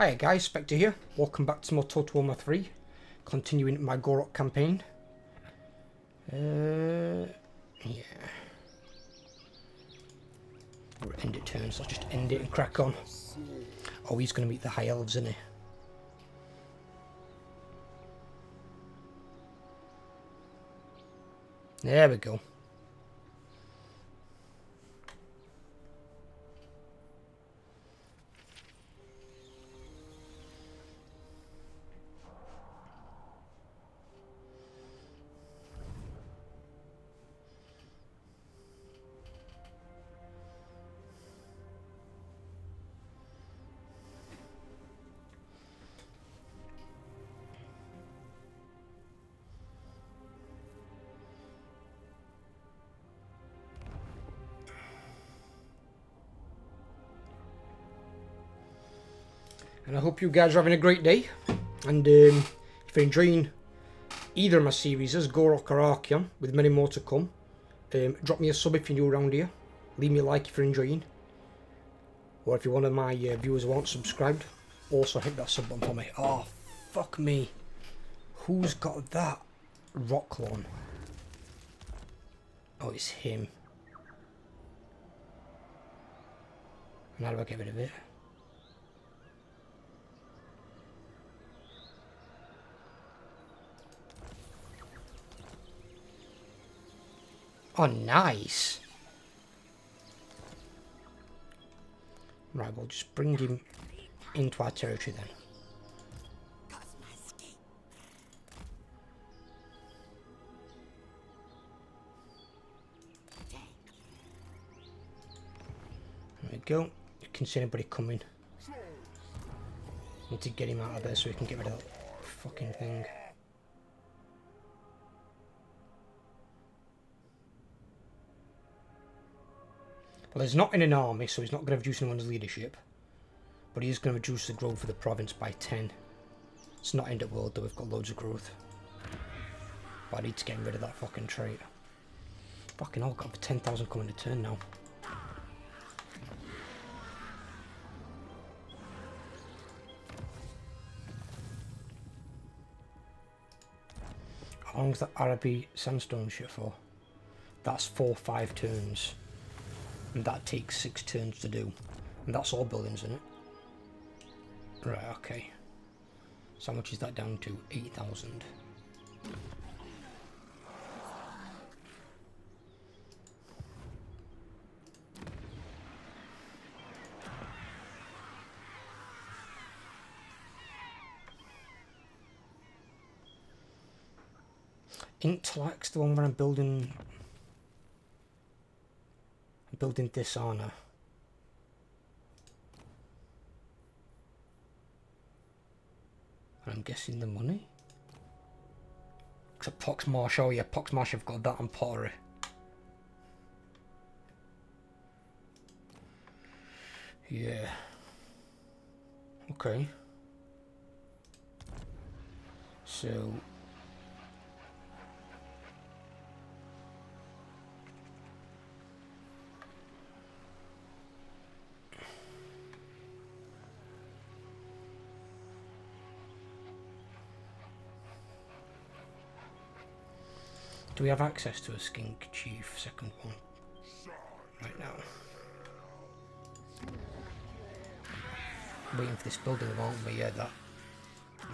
Hiya guys, Spectre here. Welcome back to more Total Warhammer 3. Continuing my Gor-Rok campaign. Yeah. We're at end it turns, let's just end it and crack on. Oh, he's going to meet the High Elves, isn't he? There we go. And I hope you guys are having a great day. And if you're enjoying either of my series, Gor-Rok or Archeon, with many more to come, drop me a sub if you're new around here. Leave me a like if you're enjoying. Or if you're one of my viewers who aren't subscribed, also hit that sub button for me. Oh, fuck me. Who's got that rock lawn? Oh, it's him. And how do I get rid of it? Oh, nice. Right, we'll just bring him into our territory then. There we go. You can see anybody coming. Need to get him out of there so we can get rid of that fucking thing. Well, he's not in an army, so he's not going to reduce anyone's leadership. But he is going to reduce the growth of the province by 10. It's not end of world, though. We've got loads of growth. But I need to get rid of that fucking trait. Fucking hell, I've got 10,000 coming to turn now. How long is that Araby sandstone shit for? That's 4-5 turns. And that takes 6 turns to do. And that's all buildings, isn't it? Right, okay. So how much is that down to? 8,000. Intellect's the one where I'm building dishonor. I'm guessing the money. Except Pox Marsh. Oh yeah, Pox Marsh, I've got that on pottery. Yeah. Okay. So do we have access to a skink chief second one right now? Waiting for this building, won't we? Yeah, that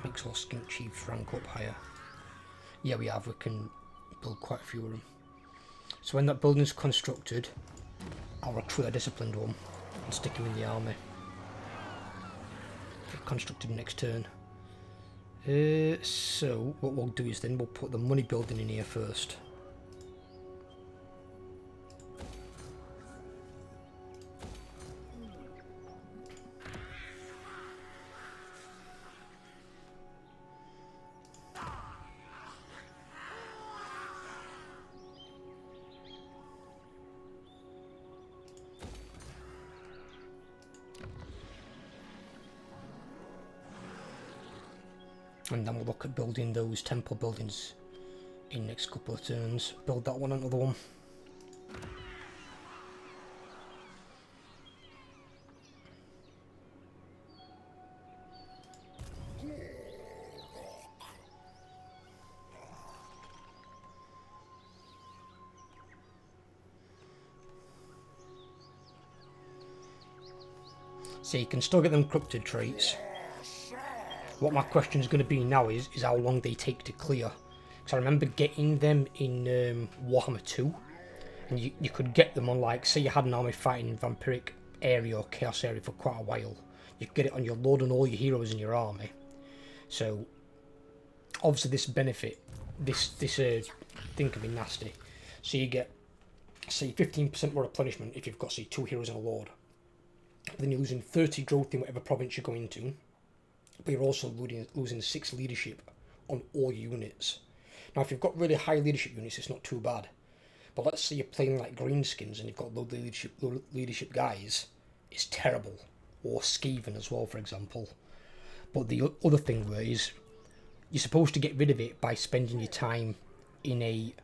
makes all skink chiefs rank up higher. Yeah, we have. We can build quite a few of them. So when that building's constructed, I'll recruit a disciplined one and stick him in the army. Get constructed next turn. So what we'll do is then we'll put the money building in here first. And then we'll look at building those temple buildings in the next couple of turns. Build that one, another one. So you can still get them corrupted traits. What my question is going to be now is how long they take to clear. Because I remember getting them in Warhammer 2. And you could get them on, like, say you had an army fighting in Vampiric area or Chaos area for quite a while. You could get it on your load and all your heroes in your army. So, obviously this benefit, this thing can be nasty. So you get, say, 15% more replenishment if you've got, say, 2 heroes in a lord. Then you're losing 30 growth in whatever province you're going to. But you're also losing 6 leadership on all your units. Now, if you've got really high leadership units, it's not too bad. But let's say you're playing like Greenskins and you've got low leadership guys, it's terrible. Or Skaven as well, for example. But the other thing is, you're supposed to get rid of it by spending your time in a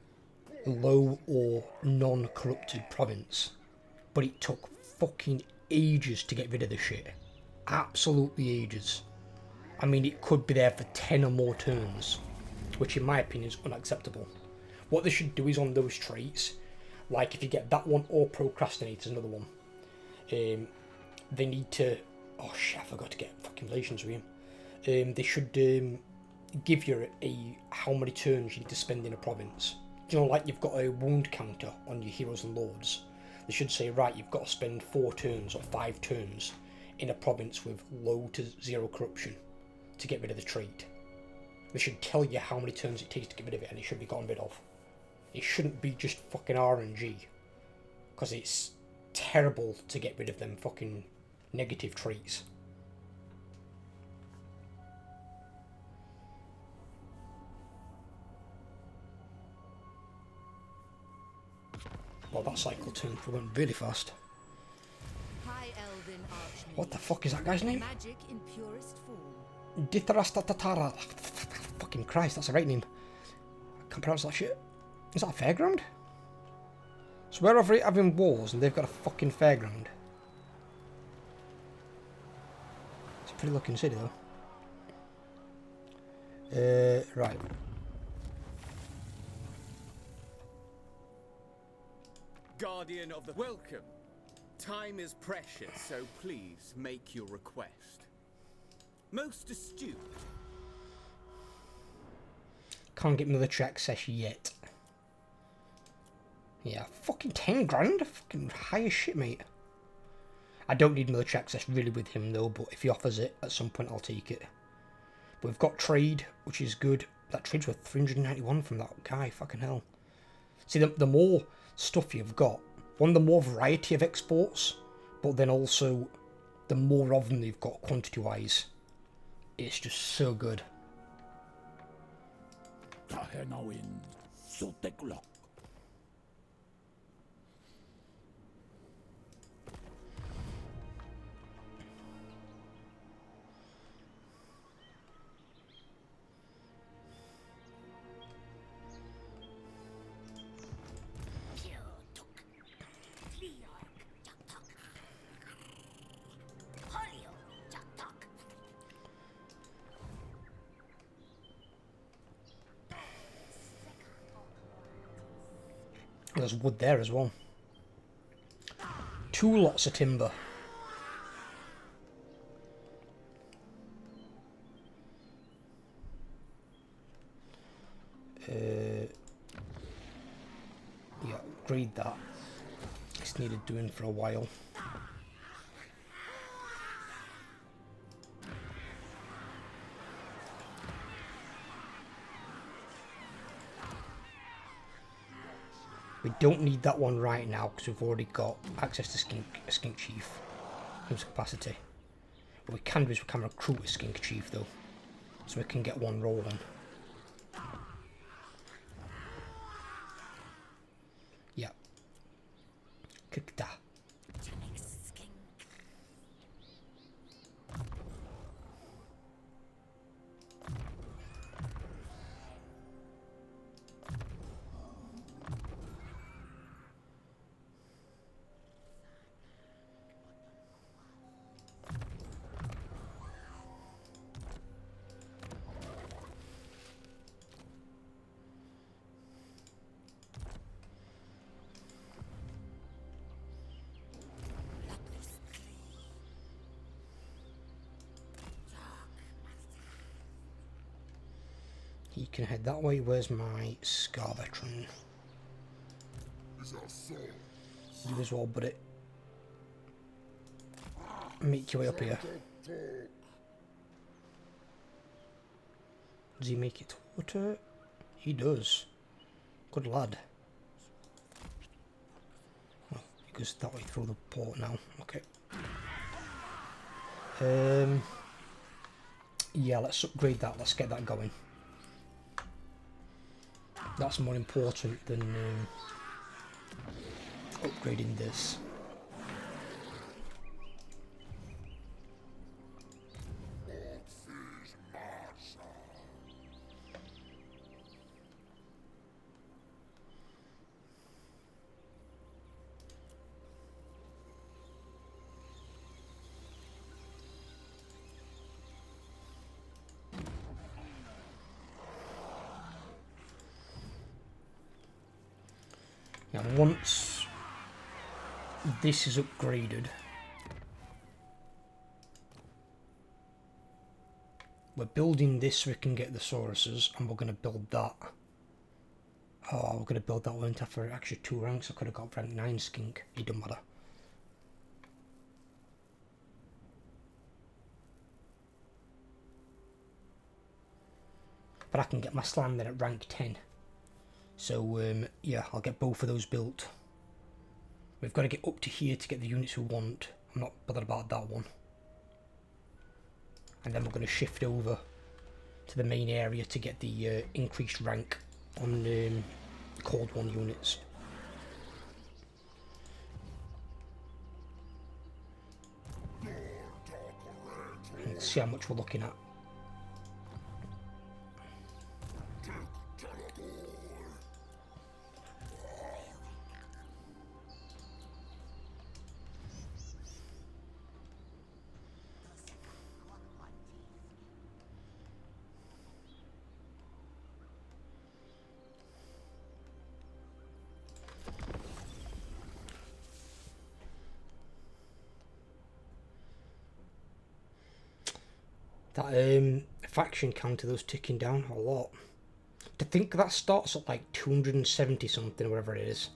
low or non-corrupted province. But it took fucking ages to get rid of the shit. Absolutely ages. I mean, it could be there for 10 or more turns, which in my opinion is unacceptable. What they should do is on those traits, like if you get that one or procrastinate is another one, they need to, oh shit, I forgot to get fucking relations with him. They should give you how many turns you need to spend in a province. You know, like you've got a wound counter on your heroes and lords. They should say, right, you've got to spend 4 turns or 5 turns in a province with low to 0 corruption to get rid of the trait. They should tell you how many turns it takes to get rid of it, and it should be gotten rid of. It shouldn't be just fucking RNG, because it's terrible to get rid of them fucking negative traits. Well, that cycle turned went really fast. What the fuck is that guy's name? Magic in purest form. Dithrastatara. Fucking Christ, that's a right name. I can't pronounce that shit. Is that a fairground? So we're over having wars and they've got a fucking fairground. It's a pretty looking city though. Right. Guardian of the... Welcome. Time is precious, so please make your request. Most astute. Can't get military access yet. Yeah, fucking 10 grand? Fucking high as shit, mate. I don't need military access really with him though, but if he offers it at some point I'll take it. But we've got trade, which is good. That trade's worth 391 from that guy, fucking hell. See, the more stuff you've got, the more variety of exports, but then also the more of them you've got quantity-wise. It's just so good. There's wood there as well. 2 lots of timber. Yeah, upgrade that. It's needed doing for a while. We don't need that one right now because we've already got access to a skink chief in terms of capacity. What we can do is we can recruit a skink chief though, so we can get one rolling. Yeah. Kick that. you can head that way. Where's my Scar Veteran? You as well, buddy. Make your way up here. Does he make it to water? He does. Good lad. Oh, he goes that way through the port now. Okay. Yeah, let's upgrade that. Let's get that going. That's more important than upgrading this. Now, once this is upgraded, we're building this so we can get the Sauruses, and we're going to build that. Oh, we're going to build that one for actually 2 ranks. I could have got rank 9 skink. It doesn't matter. But I can get my slam then at rank 10. So, yeah, I'll get both of those built. We've got to get up to here to get the units we want. I'm not bothered about that one. And then we're going to shift over to the main area to get the increased rank on Cold One units. Let's see how much we're looking at. That faction counter, those ticking down a lot. To think that starts at like 270 something, whatever it is.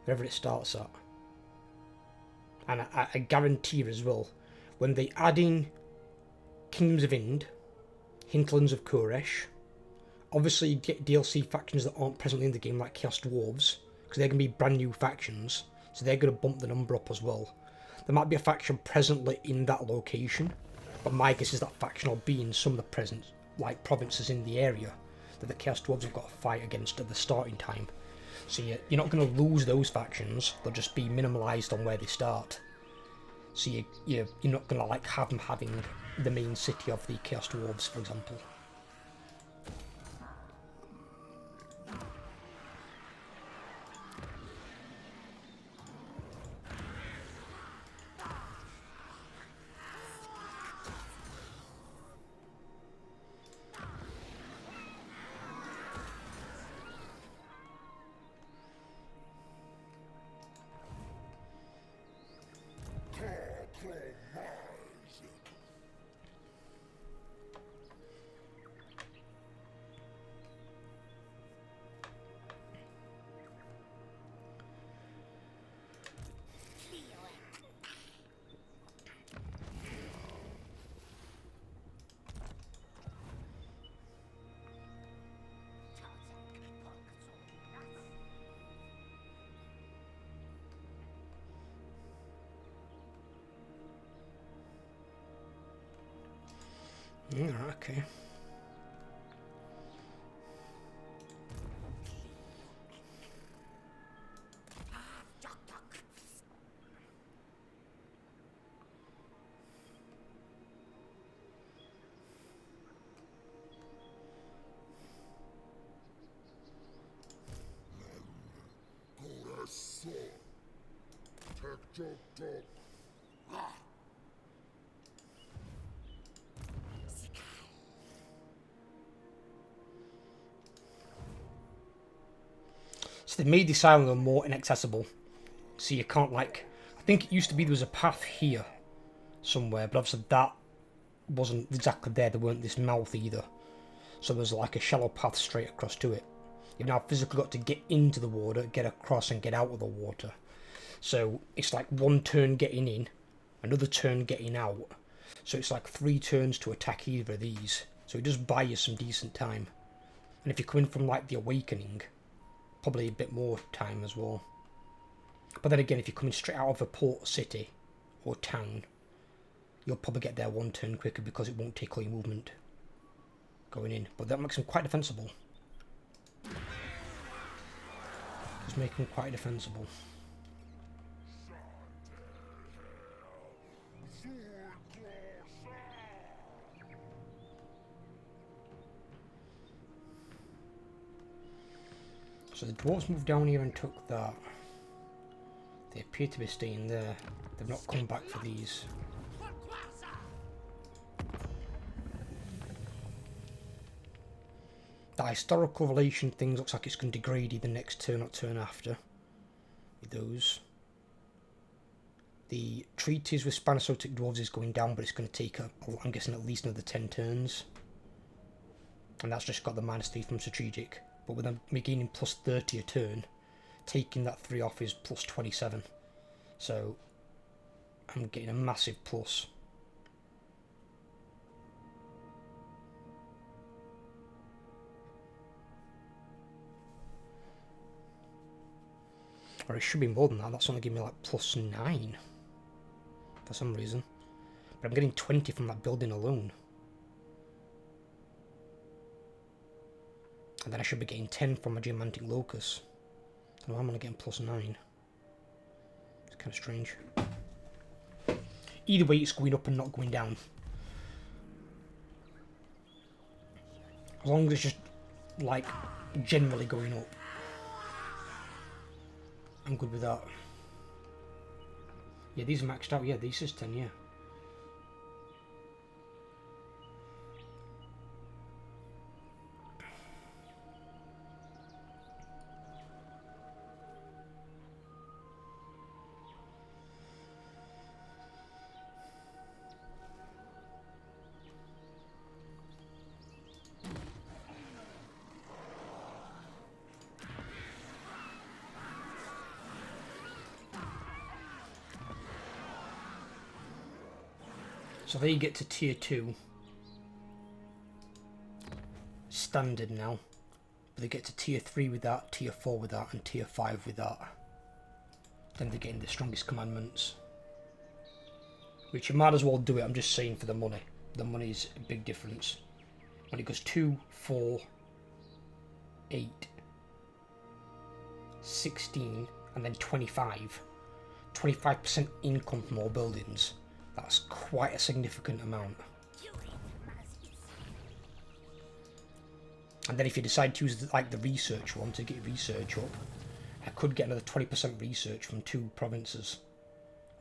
Whatever it starts at. And I guarantee as well, when they add in Kingdoms of Ind, Hinterlands of Koresh, obviously you get DLC factions that aren't presently in the game, like Chaos Dwarves, because they're going to be brand new factions, so they're going to bump the number up as well. There might be a faction presently in that location, but my guess is that faction will be in some of the present, like provinces in the area that the Chaos Dwarves have got to fight against at the starting time. So you're not going to lose those factions; they'll just be minimalised on where they start. So you're not going to like have them having the main city of the Chaos Dwarves, for example. Yeah, okay. So they made this island more inaccessible. So you can't like... I think it used to be there was a path here somewhere, but obviously that wasn't exactly there. There weren't this mouth either. So there's like a shallow path straight across to it. You've now physically got to get into the water, get across and get out of the water. So it's like one turn getting in, another turn getting out. So it's like 3 turns to attack either of these. So it does buy you some decent time. And if you're coming from like the Awakening, probably a bit more time as well. But then again, if you're coming straight out of a port city or town, you'll probably get there 1 turn quicker because it won't take all your movement going in. But that makes them quite defensible. Just make them quite defensible. So the dwarves moved down here and took that. They appear to be staying there. They've not come back for these. That historical relation thing looks like it's going to degrade either next turn or turn after. With those. The treaties with Spanosotic dwarves is going down, but it's going to take, I'm guessing, at least another 10 turns. And that's just got the -3 from strategic. But with them gaining plus 30 a turn, taking that 3 off is plus 27. So I'm getting a massive plus. Or it should be more than that. That's only giving me like plus 9 for some reason. But I'm getting 20 from that building alone. And then I should be getting 10 from a Geomantic Locus. So I'm only getting plus 9. It's kind of strange. Either way, it's going up and not going down. As long as it's just, like, generally going up. I'm good with that. Yeah, these are maxed out. Yeah, these is 10, yeah. So they get to tier 2 standard now, but they get to tier 3 with that, tier 4 with that, and tier 5 with that. Then they're getting the strongest commandments, which you might as well do it. I'm just saying for the money. The money is a big difference. When it goes 2, 4, 8, 16, and then 25. 25% income from all buildings. That's quite a significant amount. And then if you decide to use like the research one to get research up, I could get another 20% research from 2 provinces.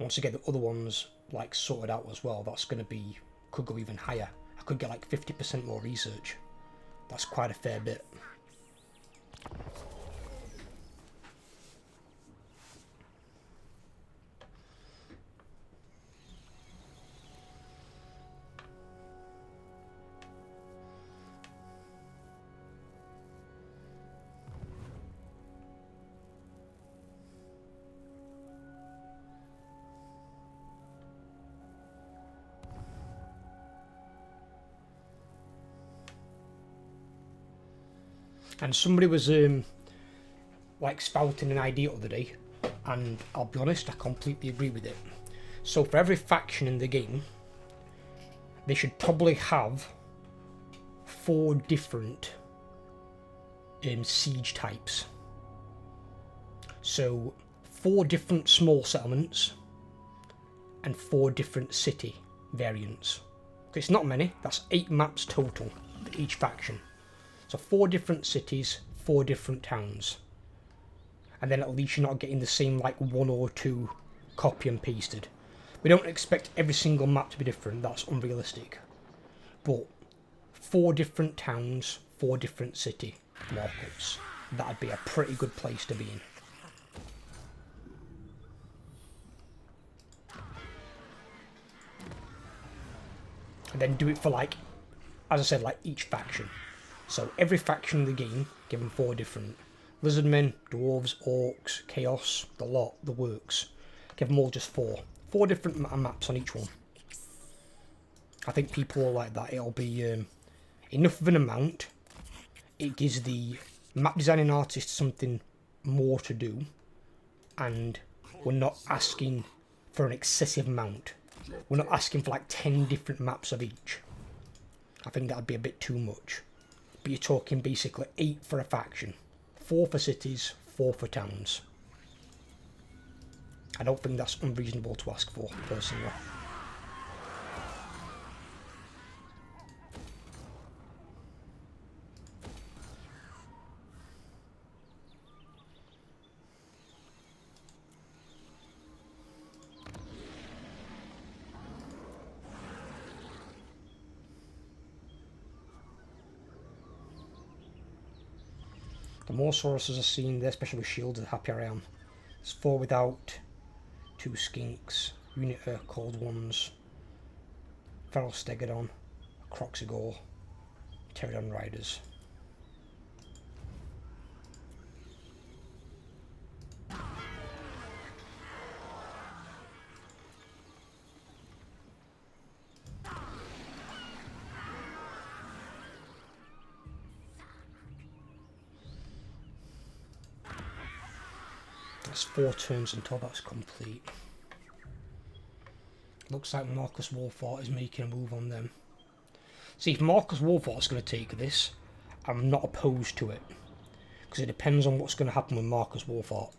Once I get the other ones like sorted out as well, that's going to be, could go even higher. I could get like 50% more research. That's quite a fair bit. And somebody was like spouting an idea the other day, and I'll be honest, I completely agree with it. So for every faction in the game, they should probably have 4 different siege types. So 4 different small settlements and 4 different city variants. It's not many, that's 8 maps total for each faction. So 4 different cities, 4 different towns. And then at least you're not getting the same like 1 or 2 copy and pasted. We don't expect every single map to be different, that's unrealistic. But 4 different towns, 4 different city markups. That'd be a pretty good place to be in. And then do it for like, as I said, like each faction. So every faction in the game, given 4 different. Lizardmen, Dwarves, Orcs, Chaos, the lot, the works. Give them all just 4. 4 different maps on each one. I think people will like that. It'll be enough of an amount. It gives the map designing artist something more to do. And we're not asking for an excessive amount. We're not asking for like 10 different maps of each. I think that'd be a bit too much. But you're talking basically 8 for a faction. 4 for cities, 4 for towns. I don't think that's unreasonable to ask for, personally. The more Sauruses are seen there, especially with shields, the happier I am. There's 4 without, 2 skinks, unit cold ones, feral stegodon, croxigore, pterodon riders. That's 4 turns until that's complete. Looks like Marcus Wolfart is making a move on them. See, if Marcus Wolfart is going to take this, I'm not opposed to it. Because it depends on what's going to happen with Marcus Wolfart.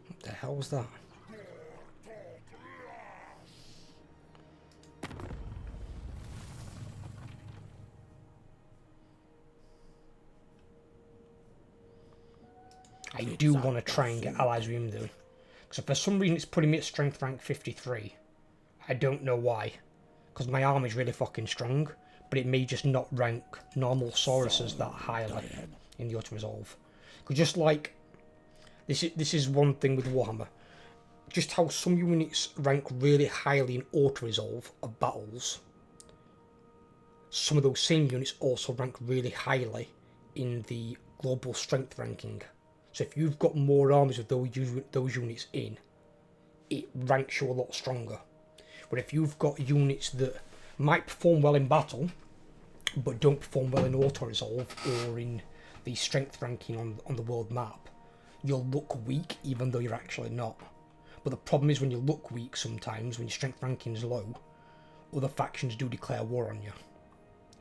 What the hell was that? I do want to try and get allies with him though. Because for some reason it's putting me at strength rank 53. I don't know why. Because my army is really fucking strong. But it may just not rank normal Sauruses that highly in the auto-resolve. Because just like... This is one thing with Warhammer. Just how some units rank really highly in auto-resolve of battles. Some of those same units also rank really highly in the global strength ranking. So if you've got more armies with those units in, it ranks you a lot stronger. But if you've got units that might perform well in battle, but don't perform well in auto-resolve or in the strength ranking on the world map, you'll look weak even though you're actually not. But the problem is when you look weak sometimes, when your strength ranking is low, other factions do declare war on you.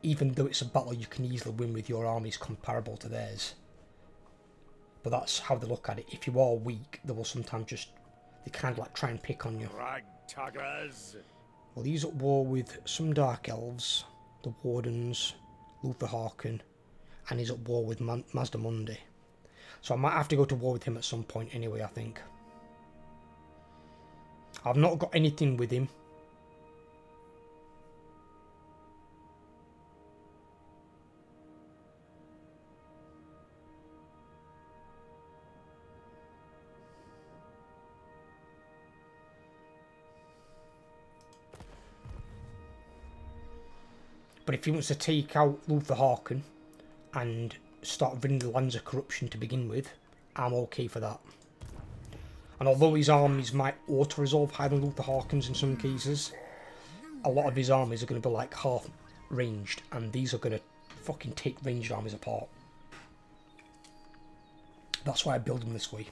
Even though it's a battle you can easily win with your armies comparable to theirs. But that's how they look at it. If you are weak, they will sometimes just... They kind of like try and pick on you. Well, he's at war with some Dark Elves, the Wardens, Luther Harkin, and he's at war with Mazda Mundi. So I might have to go to war with him at some point anyway, I think. I've not got anything with him. But if he wants to take out Luther Harkin and start ridding the lands of corruption to begin with, I'm okay for that. And although his armies might auto-resolve higher than Luther Harkin's in some cases, a lot of his armies are going to be like half ranged, and these are going to fucking take ranged armies apart. That's why I build them this way.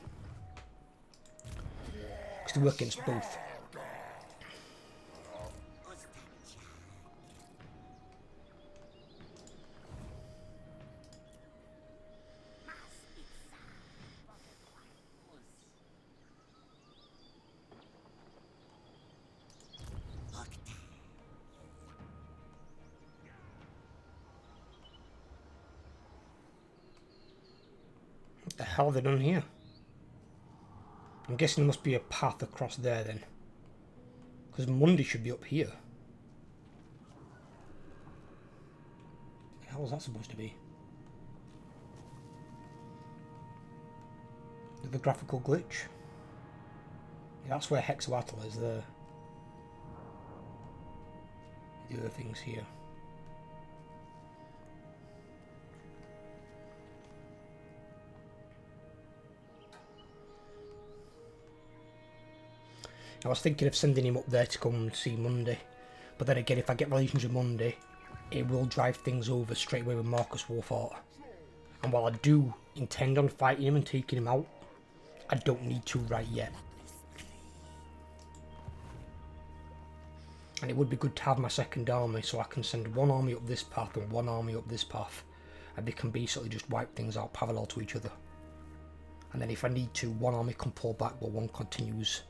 Because they work against both. What the hell have they done here? I'm guessing there must be a path across there then. Because Mundi should be up here. What the hell is that supposed to be? The graphical glitch? Yeah, that's where Hexawatl is there. the other things here. I was thinking of sending him up there to come and see Monday, but then again, if I get relations with Monday, it will drive things over straight away with Marcus Wolfhart. And while I do intend on fighting him and taking him out, I don't need to right yet. And it would be good to have my second army, so I can send one army up this path and one army up this path, and they can basically just wipe things out parallel to each other. And then if I need to, one army can pull back while one continues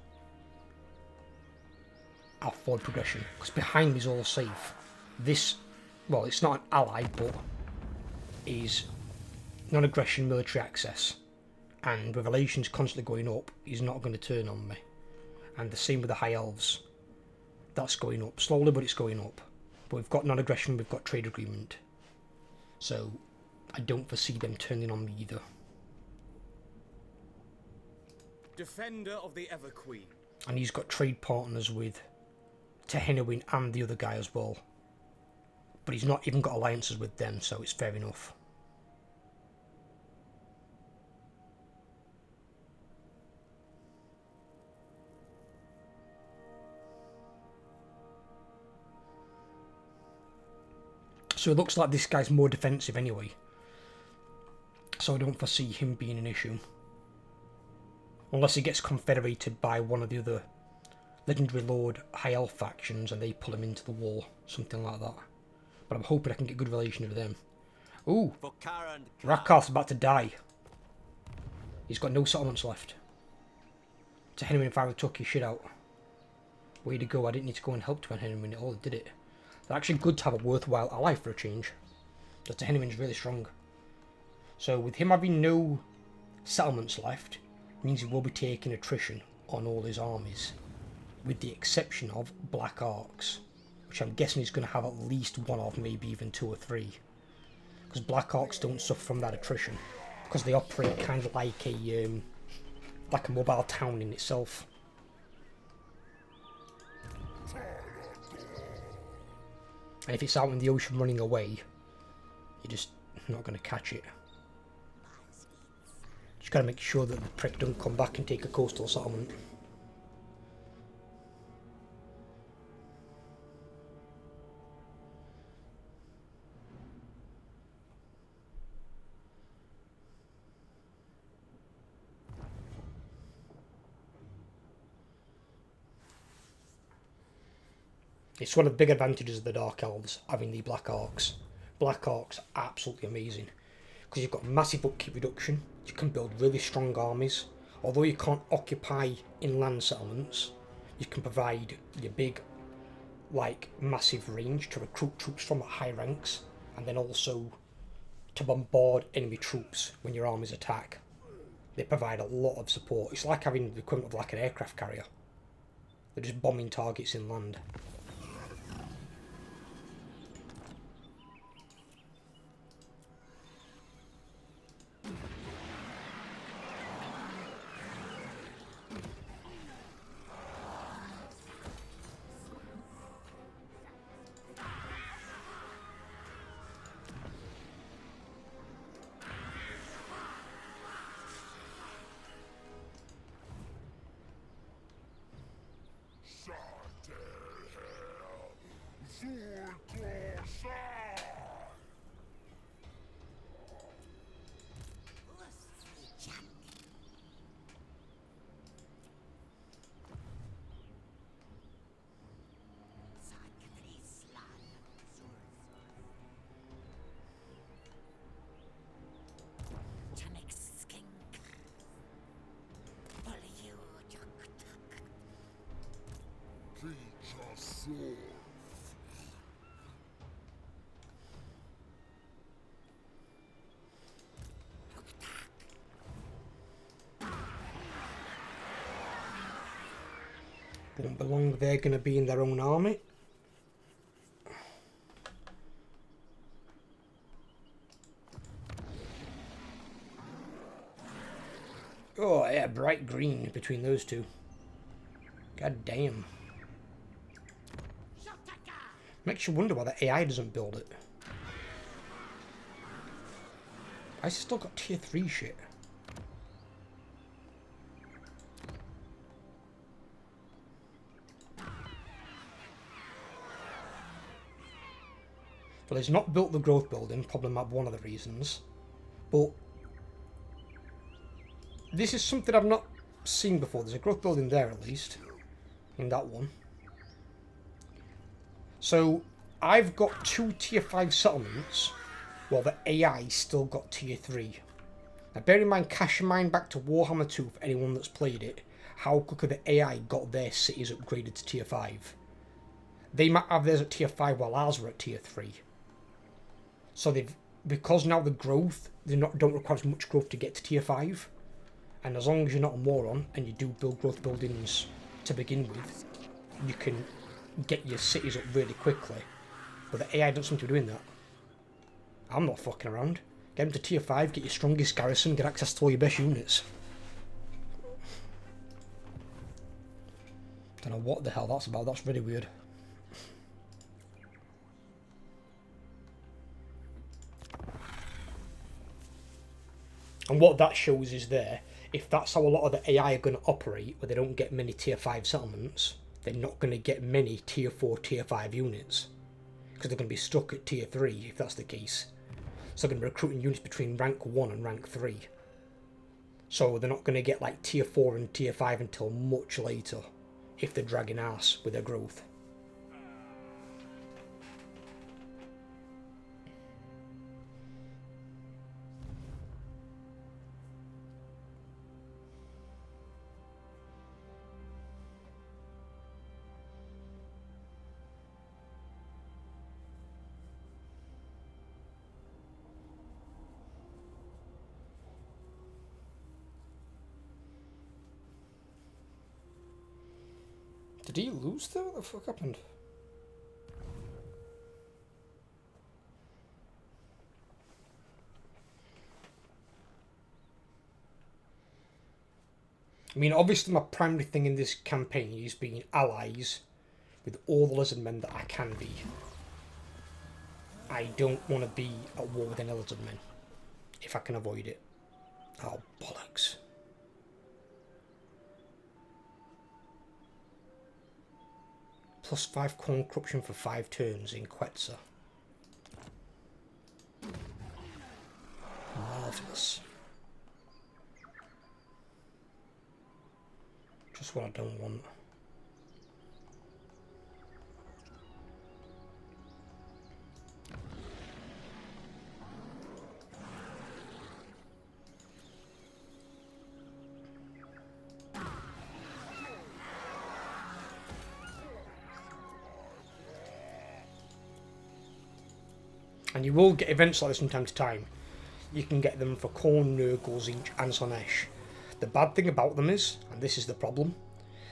our forward progression, because behind me is all safe. This, well, it's not an ally, but is non-aggression military access, and with relations constantly going up, he's not going to turn on me. And the same with the High Elves. That's going up slowly, but it's going up. But we've got non-aggression, we've got trade agreement, so I don't foresee them turning on me either. Defender of the Everqueen. And he's got trade partners with Tehenowin and the other guy as well. But he's not even got alliances with them, so it's fair enough. So it looks like this guy's more defensive anyway. So I don't foresee him being an issue. Unless he gets confederated by one of the other Legendary Lord High Elf factions and they pull him into the war, something like that. But I'm hoping I can get good relations with them. Ooh, Rakarth's about to die. He's got no settlements left. Tehenowin finally took his shit out. Way to go, I didn't need to go and help Tehenowin at all, did it? It's actually good to have a worthwhile ally for a change. The Tehenowin's really strong. So with him having no settlements left, means he will be taking attrition on all his armies, with the exception of Black Arcs, which I'm guessing he's going to have at least one of, maybe even two or three, because Black Arcs don't suffer from that attrition, because they operate kind of like a mobile town in itself. And if it's out in the ocean running away, you're just not going to catch it. Just got to make sure that the prick don't come back and take a coastal settlement. It's one of the big advantages of the Dark Elves, having the Black Arcs. Black Arcs are absolutely amazing, because you've got massive upkeep reduction, you can build really strong armies. Although you can't occupy inland settlements, you can provide your big, massive range to recruit troops from at high ranks, and then also to bombard enemy troops when your armies attack. They provide a lot of support. It's like having the equivalent of an aircraft carrier. They're just bombing targets inland. Won't be long, they're going to be in their own army. Oh yeah, bright green between those two. God damn. Makes you wonder why the AI doesn't build it. I still got tier 3 shit. Well, he's not built the growth building, probably might be one of the reasons. But this is something I've not seen before. There's a growth building there at least. In that one. So I've got 2 tier 5 settlements, while the AI still got tier 3. Now bear in mind, cast your mind back to Warhammer 2 for anyone that's played it. How quickly the AI got their cities upgraded to tier 5. They might have theirs at tier 5 while ours were at tier 3. So because now the growth, don't require as much growth to get to tier 5. And as long as you're not a moron and you do build growth buildings to begin with, you can get your cities up really quickly. But the AI doesn't seem to be doing that. I'm not fucking around. Get them to tier 5, get your strongest garrison, get access to all your best units. Don't know what the hell that's about, that's really weird. And what that shows is there, if that's how a lot of the AI are going to operate, where they don't get many tier 5 settlements, they're not going to get many tier 4, tier 5 units. Because they're going to be stuck at tier 3, if that's the case. So they're going to be recruiting units between rank 1 and rank 3. So they're not going to get like tier 4 and tier 5 until much later, if they're dragging ass with their growth. Did he lose though? What the fuck happened? I mean, obviously my primary thing in this campaign is being allies with all the Lizardmen that I can be. I don't want to be at war with any Lizardmen, if I can avoid it. Oh, bollocks. +5 corn corruption for 5 turns in Quetzal. Marvellous. Just what I don't want. And you will get events like this from time to time. You can get them for Corn, Nurgle, Zinch and Slaanesh. The bad thing about them is, and this is the problem,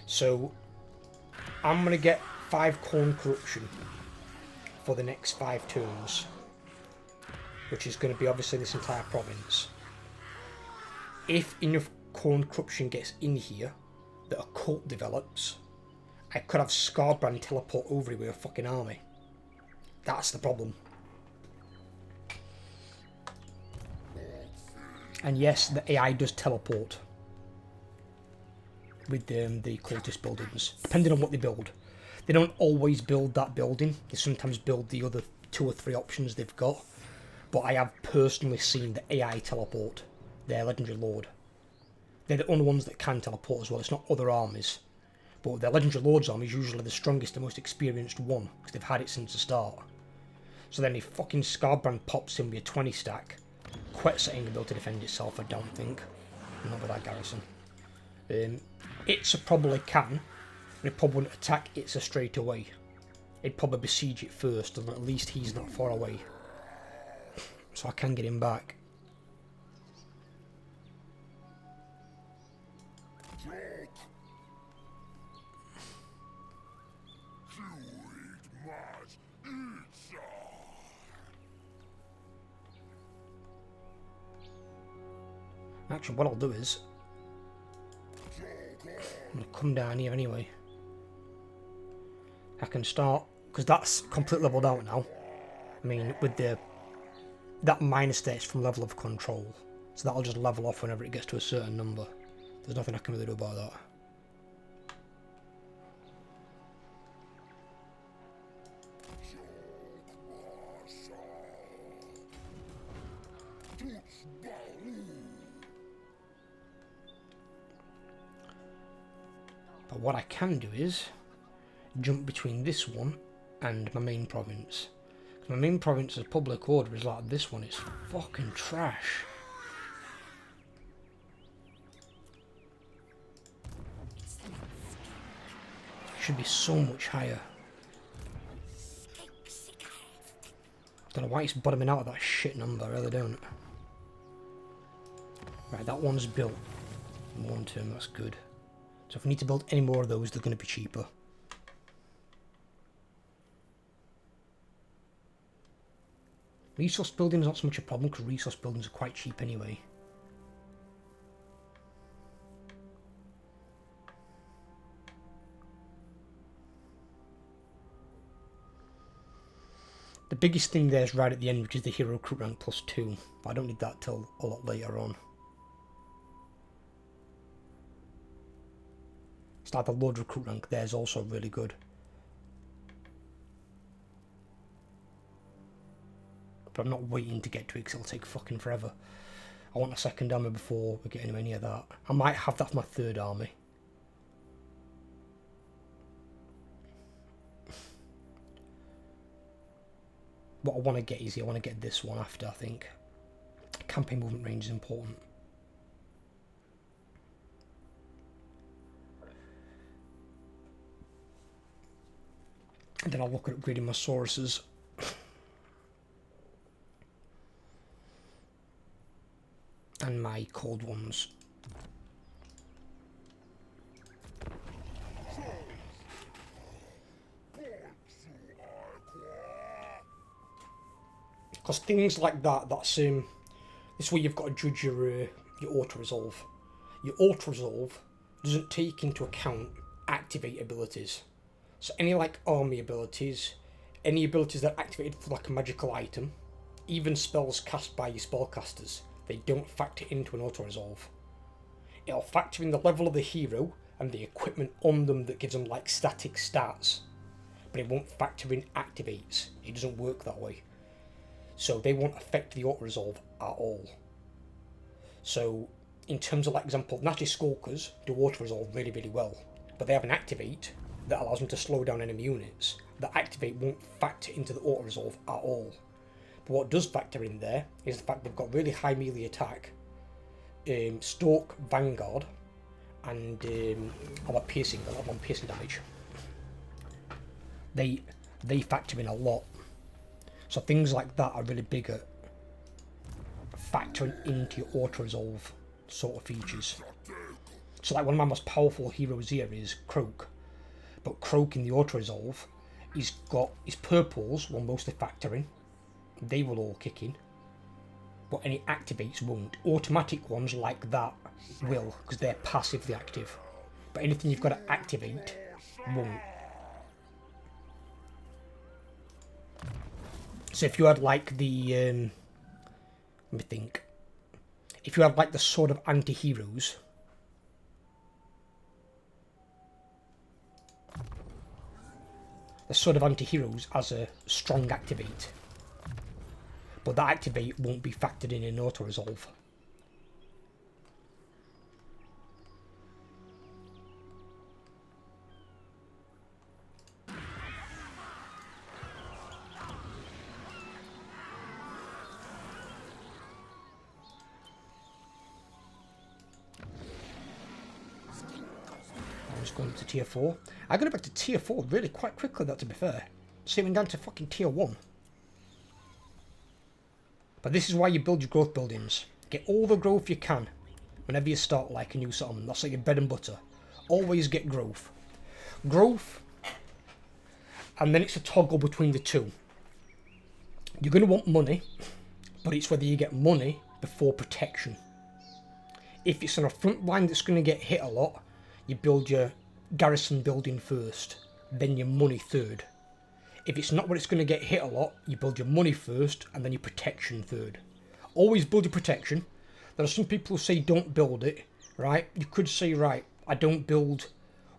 so I'm going to get 5 Corn Corruption for the next 5 turns, which is going to be obviously this entire province. If enough Corn Corruption gets in here that a cult develops, I could have Scarbrand teleport over here with a fucking army. That's the problem. And yes, the AI does teleport with the cultist buildings, depending on what they build. They don't always build that building. They sometimes build the other 2 or 3 options they've got. But I have personally seen the AI teleport their Legendary Lord. They're the only ones that can teleport as well. It's not other armies. But their Legendary Lord's army is usually the strongest and most experienced one, because they've had it since the start. So then if fucking Scarbrand pops in with a 20 stack, Quetzal ain't gonna be able to defend itself, I don't think. Not with that garrison. Itza probably can, but it probably wouldn't attack Itza straight away. It'd probably besiege it first, and at least he's not far away. So I can get him back. Actually, what I'll do is, I'm going to come down here anyway. I can start because that's completely leveled out now. I mean, with that minus there is from level of control, so that'll just level off whenever it gets to a certain number. There's nothing I can really do about that. But what I can do is jump between this one and my main province. My main province's public order is like this one. It's fucking trash. Should be so much higher. Don't know why it's bottoming out at that shit number. I really don't. Right, that one's built in one turn. That's good. So if we need to build any more of those, they're going to be cheaper. Resource building is not so much a problem because resource buildings are quite cheap anyway. The biggest thing there is right at the end, which is the hero recruit rank +2. But I don't need that till a lot later on. It's like the Lord recruit rank there is also really good. But I'm not waiting to get to it because it'll take fucking forever. I want a second army before we get anywhere near that. I might have that for my third army. What I want to get is I want to get this one after, I think. Campaign movement range is important. And then I'll look at upgrading my Sauruses. And my cold ones. Because things like that, that's this is where you've got to judge your auto-resolve. Your auto-resolve doesn't take into account activate abilities. So any like army abilities, any abilities that are activated for like a magical item, even spells cast by your spellcasters, they don't factor into an auto-resolve. It'll factor in the level of the hero and the equipment on them that gives them like static stats, but it won't factor in activates. It doesn't work that way. So they won't affect the auto-resolve at all. So in terms of like example, Natty Skulkers do auto-resolve really, really well, but they have an activate that allows them to slow down enemy units. The activate won't factor into the auto-resolve at all. But what does factor in there is the fact they've got really high melee attack, Stalk, Vanguard, and how about piercing? A lot on piercing damage. They factor in a lot. So things like that are really big at factoring into your auto-resolve sort of features. So like one of my most powerful heroes here is Croak. But Croak in the auto-resolve, he's got his purples will mostly factor in. They will all kick in. But any activates won't. Automatic ones like that will, because they're passively active. But anything you've got to activate won't. So if you had like the, let me think. If you had like the sort of anti-heroes, the sort of anti-heroes as a strong activate, but that activate won't be factored in auto-resolve. Going to tier 4. I got it back to tier 4 really quite quickly, that to be fair. Saving down to fucking tier 1. But this is why you build your growth buildings. Get all the growth you can whenever you start like a new settlement. That's like your bread and butter. Always get growth. Growth, and then it's a toggle between the two. You're going to want money, but it's whether you get money before protection. If it's on a front line that's going to get hit a lot, you build your garrison building first, then your money third. If it's not where it's going to get hit a lot, you build your money first and then your protection third. Always build your protection. There are some people who say don't build it, right? You could say, right, I don't build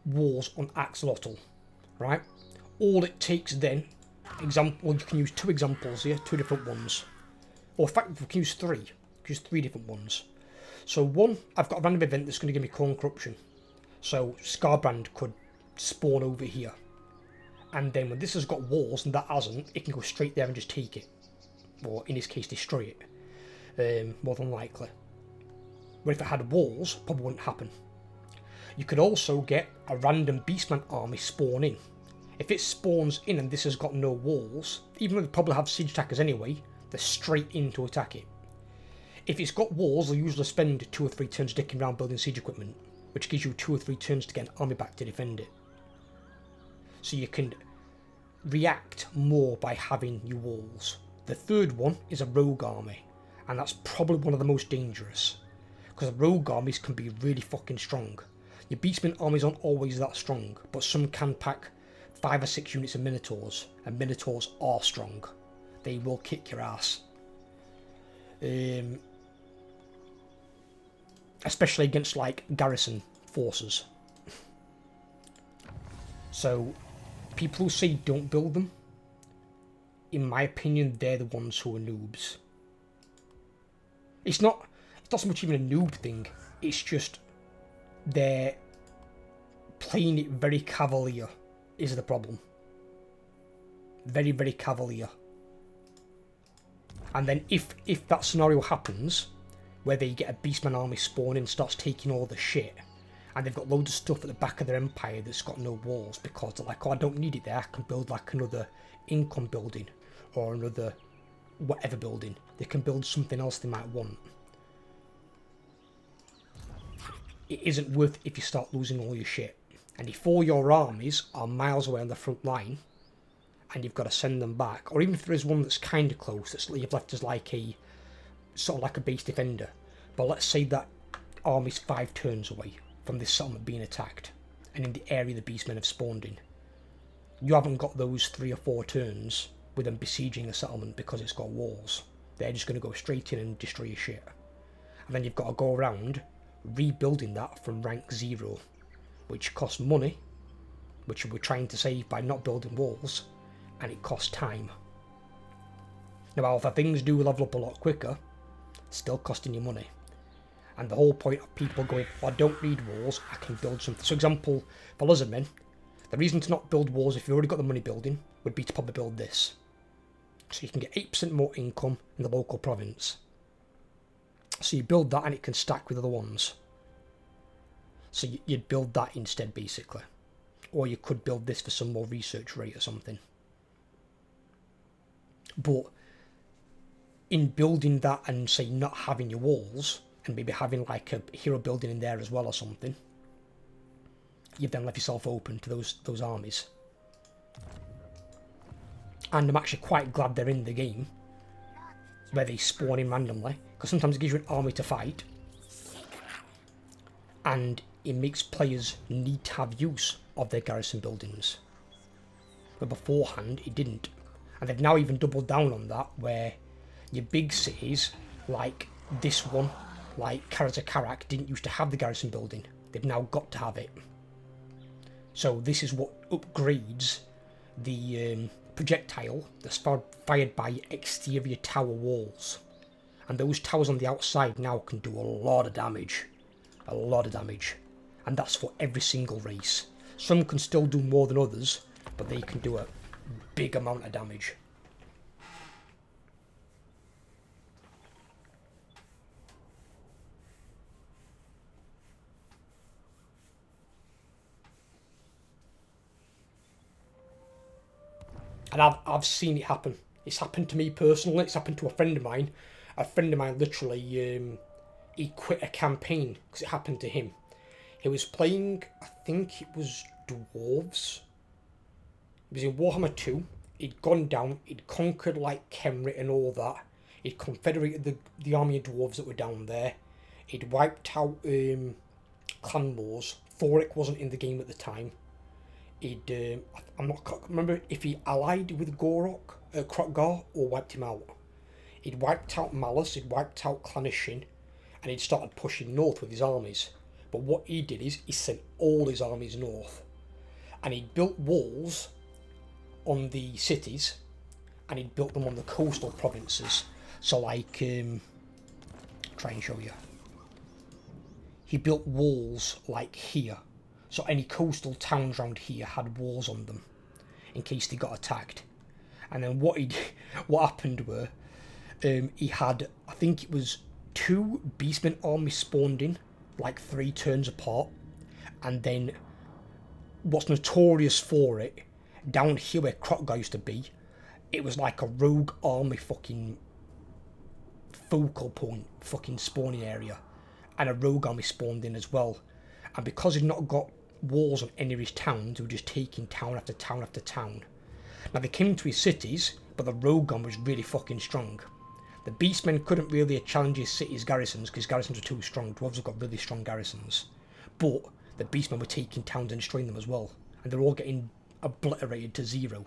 walls on axolotl, right? All it takes then, example, you can use 2 examples here, 2 different ones. Or in fact, we can use 3. You can use 3 different ones. So one, I've got a random event that's going to give me Corn Corruption. So Scarbrand could spawn over here. And then when this has got walls and that hasn't, it can go straight there and just take it. Or in this case, destroy it. More than likely. But if it had walls, probably wouldn't happen. You could also get a random Beastman army spawn in. If it spawns in and this has got no walls, even though they probably have siege attackers anyway, they're straight in to attack it. If it's got walls, they'll usually spend 2 or 3 turns dicking around building siege equipment, which gives you 2 or 3 turns to get an army back to defend it. So you can react more by having your walls. The third one is a rogue army, and that's probably one of the most dangerous, because rogue armies can be really fucking strong. Your Beastmen armies aren't always that strong, but some can pack 5 or 6 units of Minotaurs, and Minotaurs are strong. They will kick your ass. Especially against like garrison forces. So people who say don't build them, in my opinion, they're the ones who are noobs. It's not so much even a noob thing, it's just they're playing it very cavalier is the problem. Very, very cavalier. And then if that scenario happens, where they get a Beastman army spawn in and starts taking all the shit, and they've got loads of stuff at the back of their empire that's got no walls, because they're like, oh, I don't need it there, I can build like another income building, or another whatever building. They can build something else they might want. It isn't worth it if you start losing all your shit. And if all your armies are miles away on the front line, and you've got to send them back, or even if there is one that's kind of close, that's you've left as like a sort of like a base defender, but let's say that army's 5 turns away from this settlement being attacked, and in the area the Beastmen have spawned in, you haven't got those 3 or 4 turns with them besieging a settlement because it's got walls. They're just going to go straight in and destroy your shit, and then you've got to go around rebuilding that from rank 0, which costs money, which we're trying to save by not building walls, and it costs time. Now, if things do level up a lot quicker, it's still costing you money. And the whole point of people going, well, I don't need walls, I can build something. So example, for Lizardmen, the reason to not build walls if you've already got the money building would be to probably build this. So you can get 8% more income in the local province. So you build that and it can stack with other ones. So you'd build that instead, basically. Or you could build this for some more research rate or something. But in building that and, say, not having your walls, and maybe having like a hero building in there as well or something, you've then left yourself open to those armies. And I'm actually quite glad they're in the game, where they spawn in randomly, because sometimes it gives you an army to fight, and it makes players need to have use of their garrison buildings. But beforehand, it didn't. And they've now even doubled down on that, where your big cities, like this one, like Karak, didn't used to have the garrison building. They've now got to have it. So this is what upgrades the projectile that's fired by exterior tower walls. And those towers on the outside now can do a lot of damage. A lot of damage. And that's for every single race. Some can still do more than others, but they can do a big amount of damage. And I've seen it happen. It's happened to me personally. It's happened to a friend of mine. A friend of mine literally, he quit a campaign because it happened to him. He was playing, I think it was Dwarves. He was in Warhammer 2. He'd gone down. He'd conquered like Kemrit and all that. He'd confederated the army of Dwarves that were down there. He'd wiped out clan wars. Thoric wasn't in the game at the time. I can't remember if he allied with Gor-Rok, Krotgar, or wiped him out. He'd wiped out Malus, he'd wiped out Clanishin, and he'd started pushing north with his armies. But what he did is he sent all his armies north, and he built walls on the cities, and he'd built them on the coastal provinces. So like, try and show you. He built walls like here. So any coastal towns around here had walls on them in case they got attacked. And then what happened were, he had, I think it was 2 Beastmen armies spawned in, like 3 turns apart. And then, what's notorious for it, down here where Krotgar used to be, it was like a rogue army fucking focal point, fucking spawning area. And a rogue army spawned in as well. And because he'd not got walls on any of his towns, they were just taking town after town after town. Now they came to his cities, but the rogue army was really fucking strong. The Beastmen couldn't really challenge his city's garrisons because garrisons were too strong. Dwarves have got really strong garrisons. But the Beastmen were taking towns and destroying them as well. And they're all getting obliterated to 0.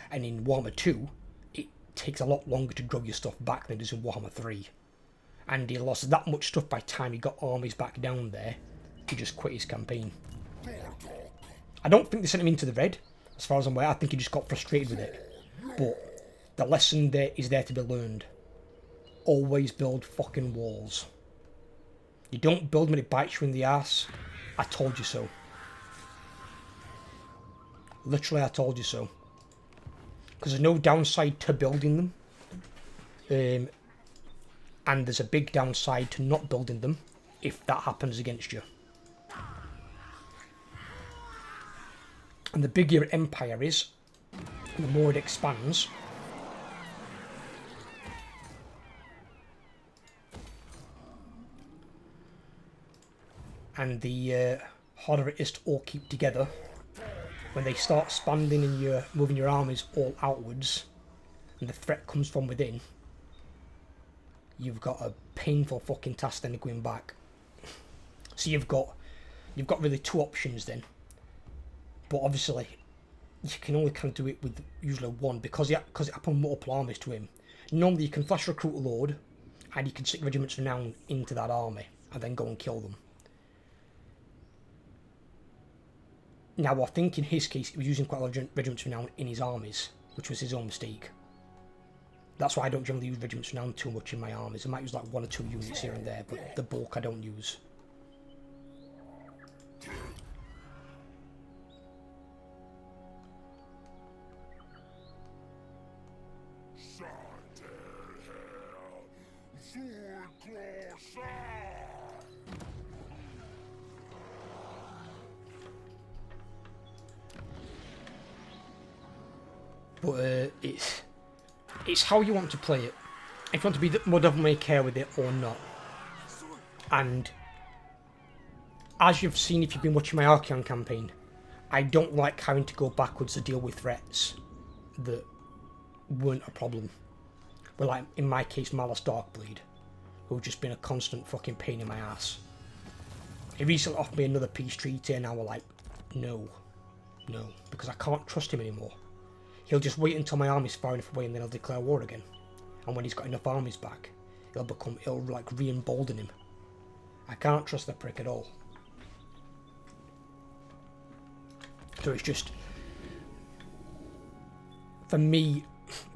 And in Warhammer 2, it takes a lot longer to grow your stuff back than it does in Warhammer 3. And he lost that much stuff by the time he got armies back down there. He just quit his campaign. I don't think they sent him into the red, as far as I'm aware. I think he just got frustrated with it. But the lesson there is there to be learned. Always build fucking walls. You don't build when it bites you in the ass. I told you so. Literally, I told you so. Because there's no downside to building them. And there's a big downside to not building them if that happens against you. And the bigger your empire is, the more it expands. And the harder it is to all keep together. When they start expanding and you're moving your armies all outwards, and the threat comes from within, you've got a painful fucking task then going back. So you've got really 2 options then. But obviously, you can only kind of do it with usually 1 because it happened multiple armies to him. Normally you can flash recruit a lord, and you can stick regiments renown into that army, and then go and kill them. Now I think in his case he was using quite a lot of regiments renown in his armies, which was his own mistake. That's why I don't generally use regiments renown too much in my armies. I might use like 1 or 2 units here and there, but the bulk I don't use. But it's how you want to play it. If you want to be more devil may care with it or not. And as you've seen if you've been watching my Archeon campaign, I don't like having to go backwards to deal with threats that weren't a problem. Well, like in my case, Malus Darkbleed, who've just been a constant fucking pain in my ass. He recently offered me another peace treaty, and I was like, no, because I can't trust him anymore. He'll just wait until my army's far enough away, and then he'll declare war again. And when he's got enough armies back, it'll like re-embolden him. I can't trust the prick at all. So it's just, for me,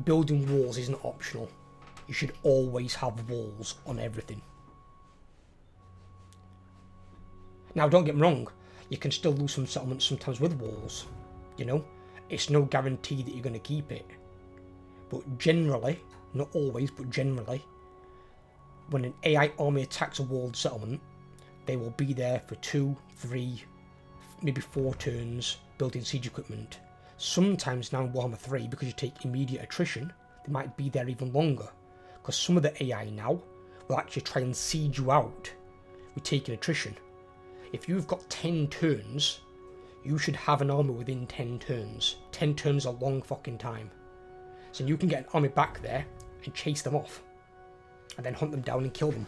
building walls isn't optional. You should always have walls on everything. Now don't get me wrong, you can still lose some settlements sometimes with walls, you know? It's no guarantee that you're going to keep it. But generally, not always, but generally, when an AI army attacks a walled settlement, they will be there for 2, 3, maybe 4 turns, building siege equipment. Sometimes now in Warhammer 3, because you take immediate attrition, they might be there even longer. Because some of the AI now will actually try and siege you out with taking attrition. If you've got 10 turns, you should have an army within 10 turns. 10 turns is a long fucking time. So you can get an army back there and chase them off. And then hunt them down and kill them.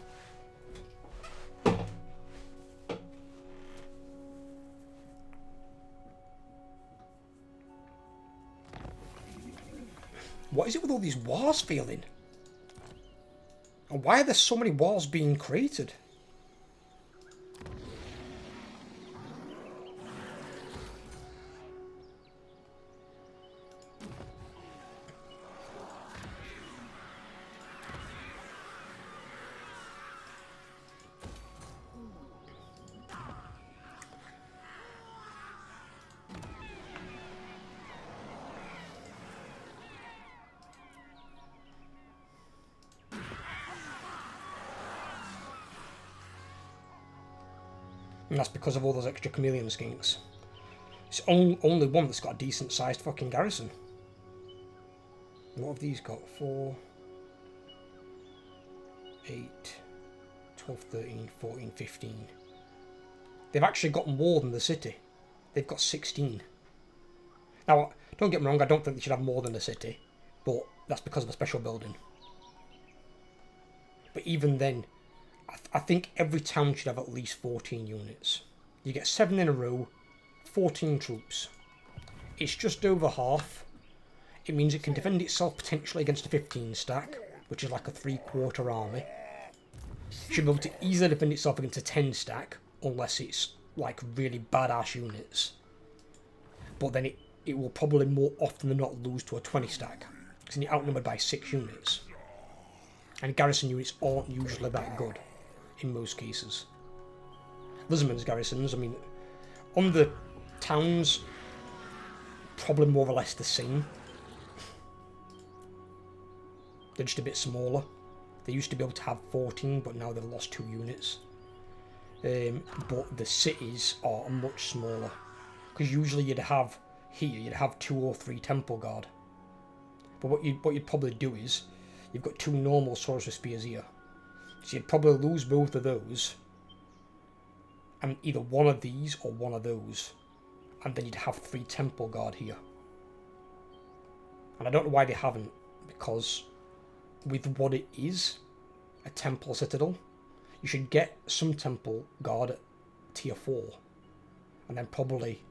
What is it with all these wars failing? And why are there so many wars being created? And that's because of all those extra chameleon skinks. It's only one that's got a decent sized fucking garrison. What have these got? 4, 8, 12, 13, 14, 15. They've actually got more than the city. They've got 16. Now, don't get me wrong, I don't think they should have more than the city. But that's because of a special building. But even then, I think every town should have at least 14 units. You get 7 in a row, 14 troops. It's just over half. It means it can defend itself potentially against a 15 stack, which is like a 3/4 army. It should be able to easily defend itself against a 10 stack, unless it's like really badass units. But then it will probably more often than not lose to a 20 stack, because you're outnumbered by 6 units. And garrison units aren't usually that good in most cases. Lizardmen's garrisons, I mean, on the towns, probably more or less the same. They're just a bit smaller. They used to be able to have 14, but now they've lost 2 units. But the cities are much smaller, because usually you'd have 2 or 3 temple guard. But what you'd probably do is you've got 2 normal sorcerer spears here, so you'd probably lose both of those, and either one of these or one of those, and then you'd have 3 temple guard here. And I don't know why they haven't, because with what it is, a temple citadel, you should get some temple guard at tier 4, and then probably,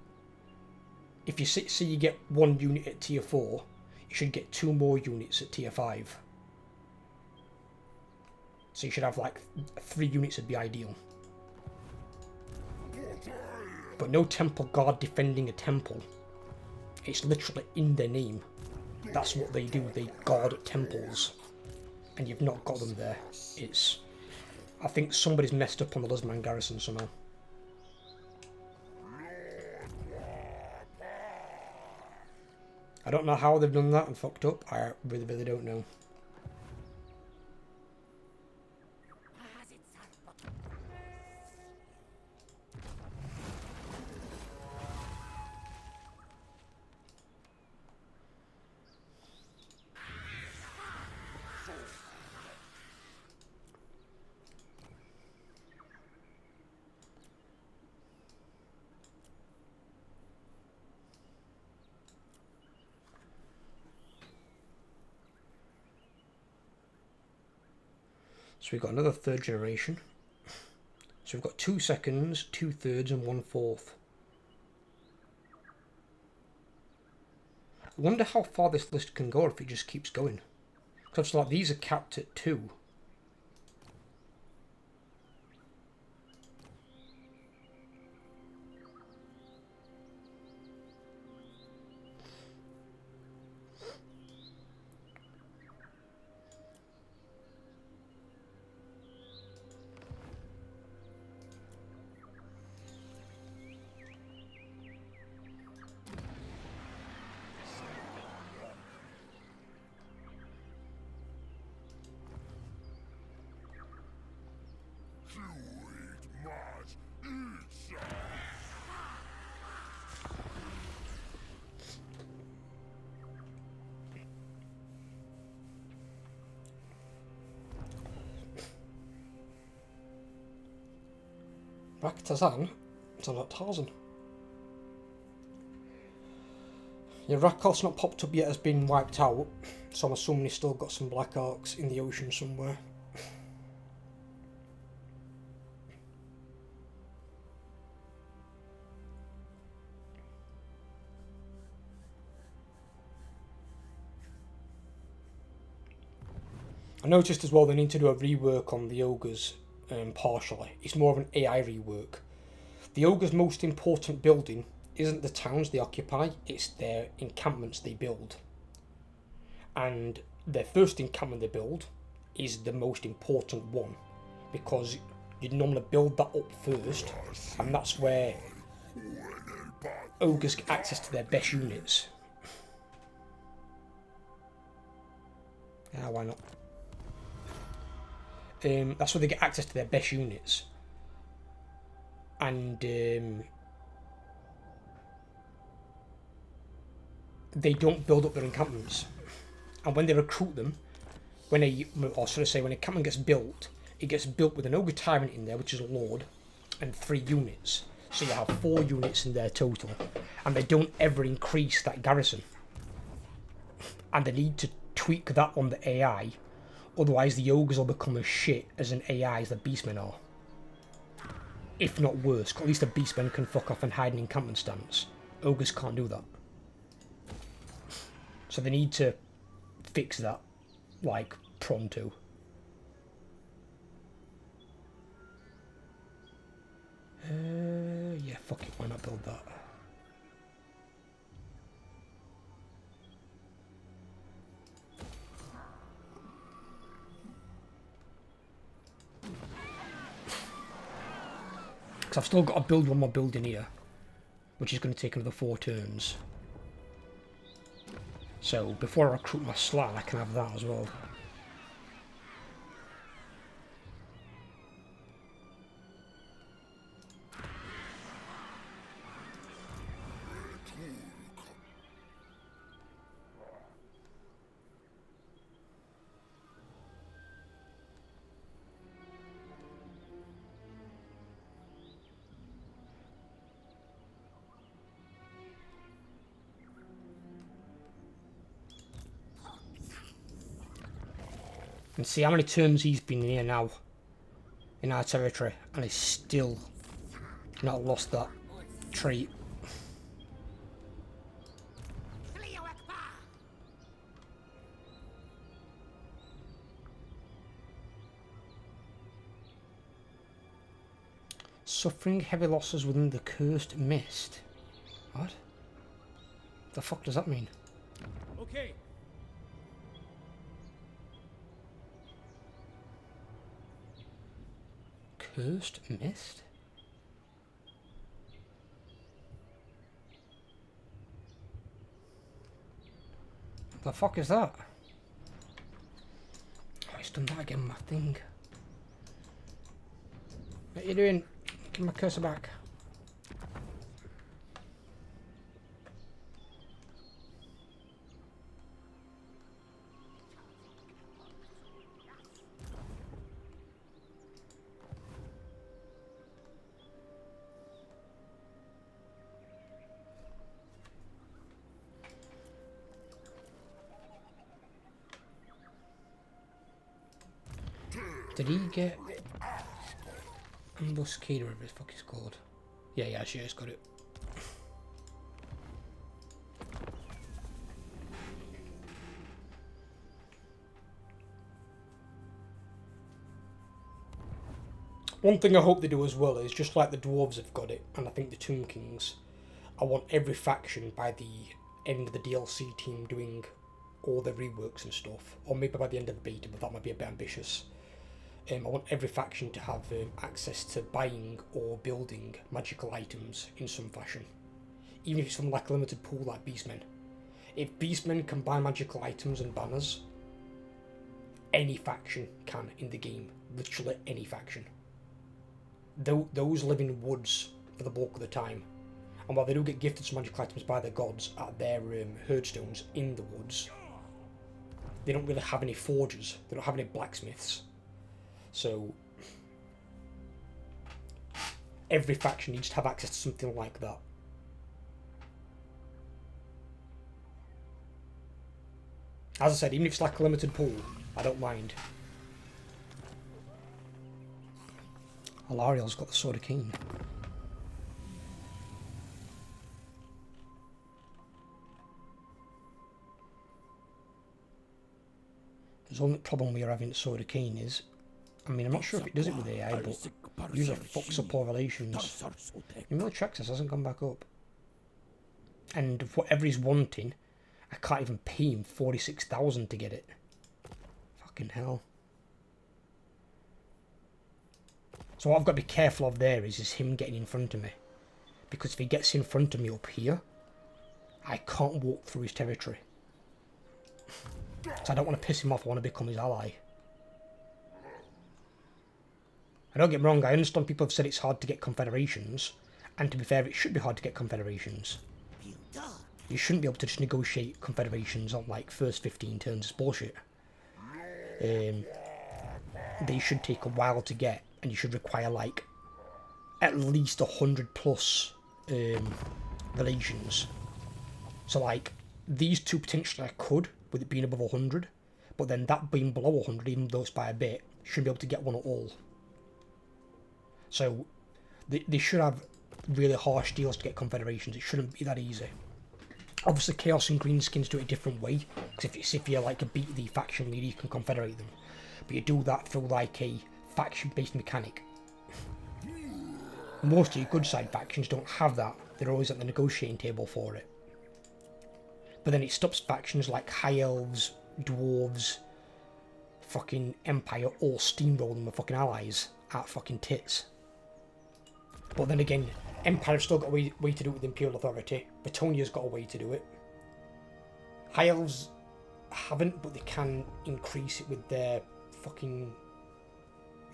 if you say you get 1 unit at tier 4, you should get 2 more units at tier 5. So you should have like 3 units would be ideal. But no temple guard defending a temple. It's literally in their name. That's what they do, they guard temples. And you've not got them there. I think somebody's messed up on the Lizardman garrison somehow. I don't know how they've done that and fucked up. I really, really don't know. So we've got another 3rd generation. So we've got 2 seconds, 2 thirds, and 1 fourth. I wonder how far this list can go if it just keeps going. Because like these are capped at 2. Rakhtazan? It's not Tarzan. Yeah, Rakov's not popped up yet as being wiped out, so I'm assuming he's still got some black orcs in the ocean somewhere. I noticed as well they need to do a rework on the ogres partially. It's more of an AI rework. The ogres' most important building isn't the towns they occupy, it's their encampments they build. And their first encampment they build is the most important one, because you'd normally build that up first, and that's where ogres get access to their best units. Why not? That's where they get access to their best units. And they don't build up their encampments. And when they recruit them, when an encampment gets built, it gets built with an ogre tyrant in there, which is a lord, and 3 units. So you have 4 units in there total. And they don't ever increase that garrison. And they need to tweak that on the AI, otherwise the ogres will become as shit as an AI as the beastmen are. If not worse, 'cause at least the beastmen can fuck off and hide in encampment stance. Ogres can't do that. So they need to fix that, like, pronto. Yeah, fuck it, why not build that? Because I've still got to build one more building here, which is going to take another 4 turns. So before I recruit my slan, I can have that as well. And see how many turns he's been here now in our territory, and he's still not lost that trait. Suffering heavy losses within the cursed mist. What? The fuck does that mean? Okay. Cursed mist? What the fuck is that? Oh, he's done that again, my thing. What are you doing? Give my cursor back. Did he get Ambuscade or whatever the fuck it's called? Yeah, sure, he's got it. One thing I hope they do as well is, just like the dwarves have got it, and I think the Tomb Kings, I want every faction by the end of the DLC team doing all the reworks and stuff, or maybe by the end of the beta, but that might be a bit ambitious. I want every faction to have access to buying or building magical items in some fashion. Even if it's from like a limited pool like Beastmen. If Beastmen can buy magical items and banners, any faction can in the game. Literally any faction. Those live in woods for the bulk of the time. And while they do get gifted some magical items by their gods at their herdstones in the woods, they don't really have any forgers. They don't have any blacksmiths. So every faction needs to have access to something like that. As I said, even if it's like a limited pool, I don't mind. Alariel's got the Sword of Cain. The only problem we are having at Sword of Cain is, I mean, I'm not sure if it does it with AI, but user fucks up all relations. Your military access hasn't gone back up. And whatever he's wanting, I can't even pay him 46,000 to get it. Fucking hell. So what I've got to be careful of there is him getting in front of me. Because if he gets in front of me up here, I can't walk through his territory. So I don't want to piss him off, I want to become his ally. And don't get me wrong, I understand people have said it's hard to get confederations. And to be fair, it should be hard to get confederations. You shouldn't be able to just negotiate confederations on like first 15 turns. It's bullshit. They should take a while to get, and you should require like at least 100 plus relations. So like these two potentially I could, with it being above 100, but then that being below 100, even though it's by a bit, shouldn't be able to get one at all. So they should have really harsh deals to get confederations. It shouldn't be that easy. Obviously, Chaos and Greenskins do it a different way. Because if you're like a beat the faction leader, you can confederate them. But you do that through like a faction-based mechanic. Most of your good side factions don't have that. They're always at the negotiating table for it. But then it stops factions like High Elves, Dwarves, fucking Empire all steamrolling with fucking allies at fucking tits. But then again, Empire's still got a way to do it with Imperial Authority. Bretonnia's got a way to do it. High Elves haven't, but they can increase it with their fucking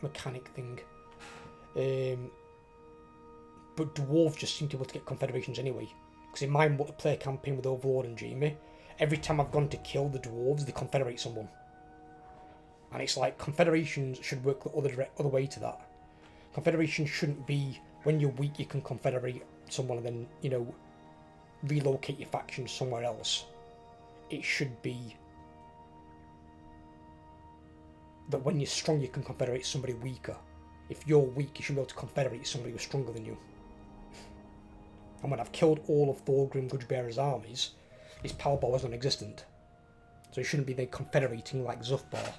mechanic thing. But Dwarves just seem to be able to get confederations anyway. Because in my multiplayer campaign with Overlord and Jamie, every time I've gone to kill the Dwarves, they confederate someone. And it's like, confederations should work the other way to that. Confederation shouldn't be, when you're weak you can confederate someone and then, you know, relocate your faction somewhere else. It should be that when you're strong you can confederate somebody weaker. If you're weak, you should be able to confederate somebody who's stronger than you. And when I've killed all of Thorgrim Grudgebearer's armies, his power bar was non-existent. So he shouldn't be then confederating like Zuthbar.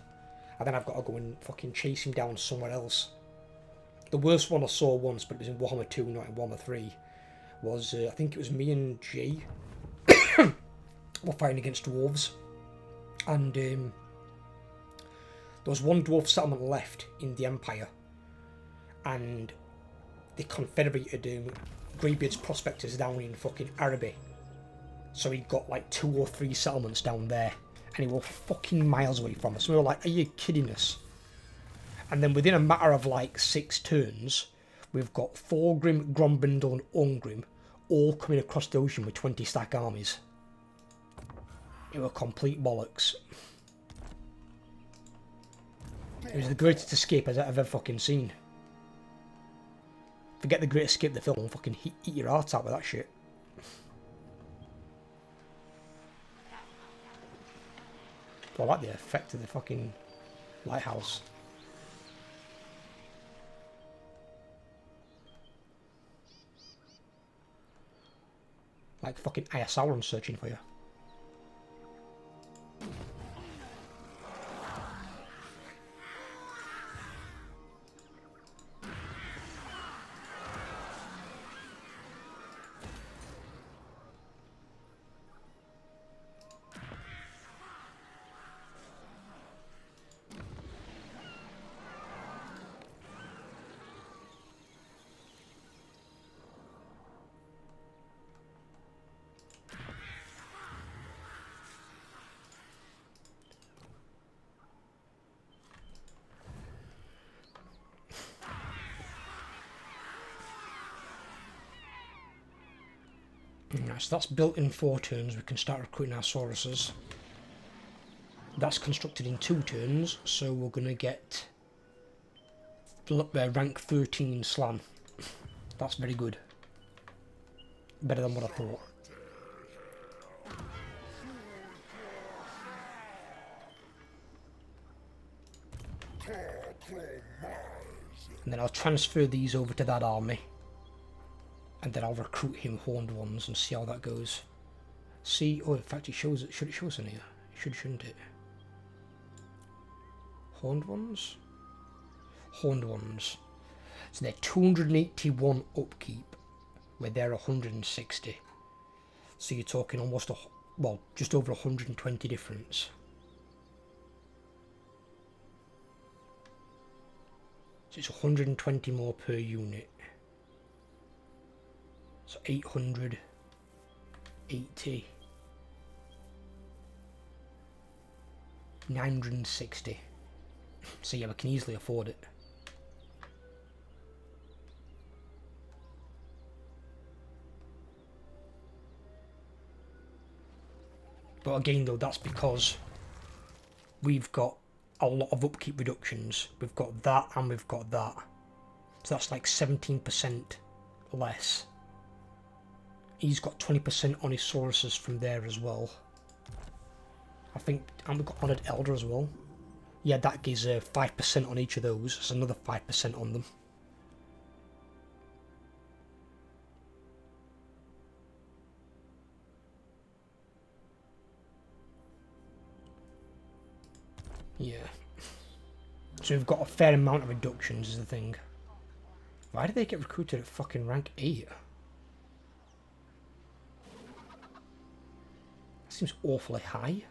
And then I've got to go and fucking chase him down somewhere else. The worst one I saw once, but it was in Warhammer 2, not in Warhammer 3, was, I think it was me and Jay were fighting against dwarves. And there was one dwarf settlement left in the Empire. And they confederated Greybeard's prospectors down in fucking Araby. So he'd got like 2 or 3 settlements down there. And he was fucking miles away from us. We were like, are you kidding us? And then within a matter of like 6 turns, we've got Thorgrim, Grombindle and Ungrim all coming across the ocean with 20 stack armies. It was complete bollocks. It was the greatest escape I've ever fucking seen. Forget the Great Escape, the film, fucking eat your heart out with that shit. I like the effect of the fucking lighthouse. Like fucking Aya Sauron searching for you. Right, so that's built in 4 turns. We can start recruiting our Sauruses. That's constructed in 2 turns, so we're going to get rank 13 Slan. That's very good. Better than what I thought. And then I'll transfer these over to that army. And then I'll recruit him Horned Ones and see how that goes. See, oh in fact it shows it, should it show us in here? It should, shouldn't it? Horned ones? Horned ones. So they're 281 upkeep, where they're 160. So you're talking almost well, just over 120 difference. So it's 120 more per unit. So 880. 960. So yeah, we can easily afford it. But again though, that's because we've got a lot of upkeep reductions. We've got that and we've got that. So that's like 17% less. He's got 20% on his Sauruses from there as well. I think, and we've got Honoured Elder as well. Yeah, that gives 5% on each of those. There's another 5% on them. Yeah. So we've got a fair amount of reductions is the thing. Why did they get recruited at fucking rank 8? That seems awfully high.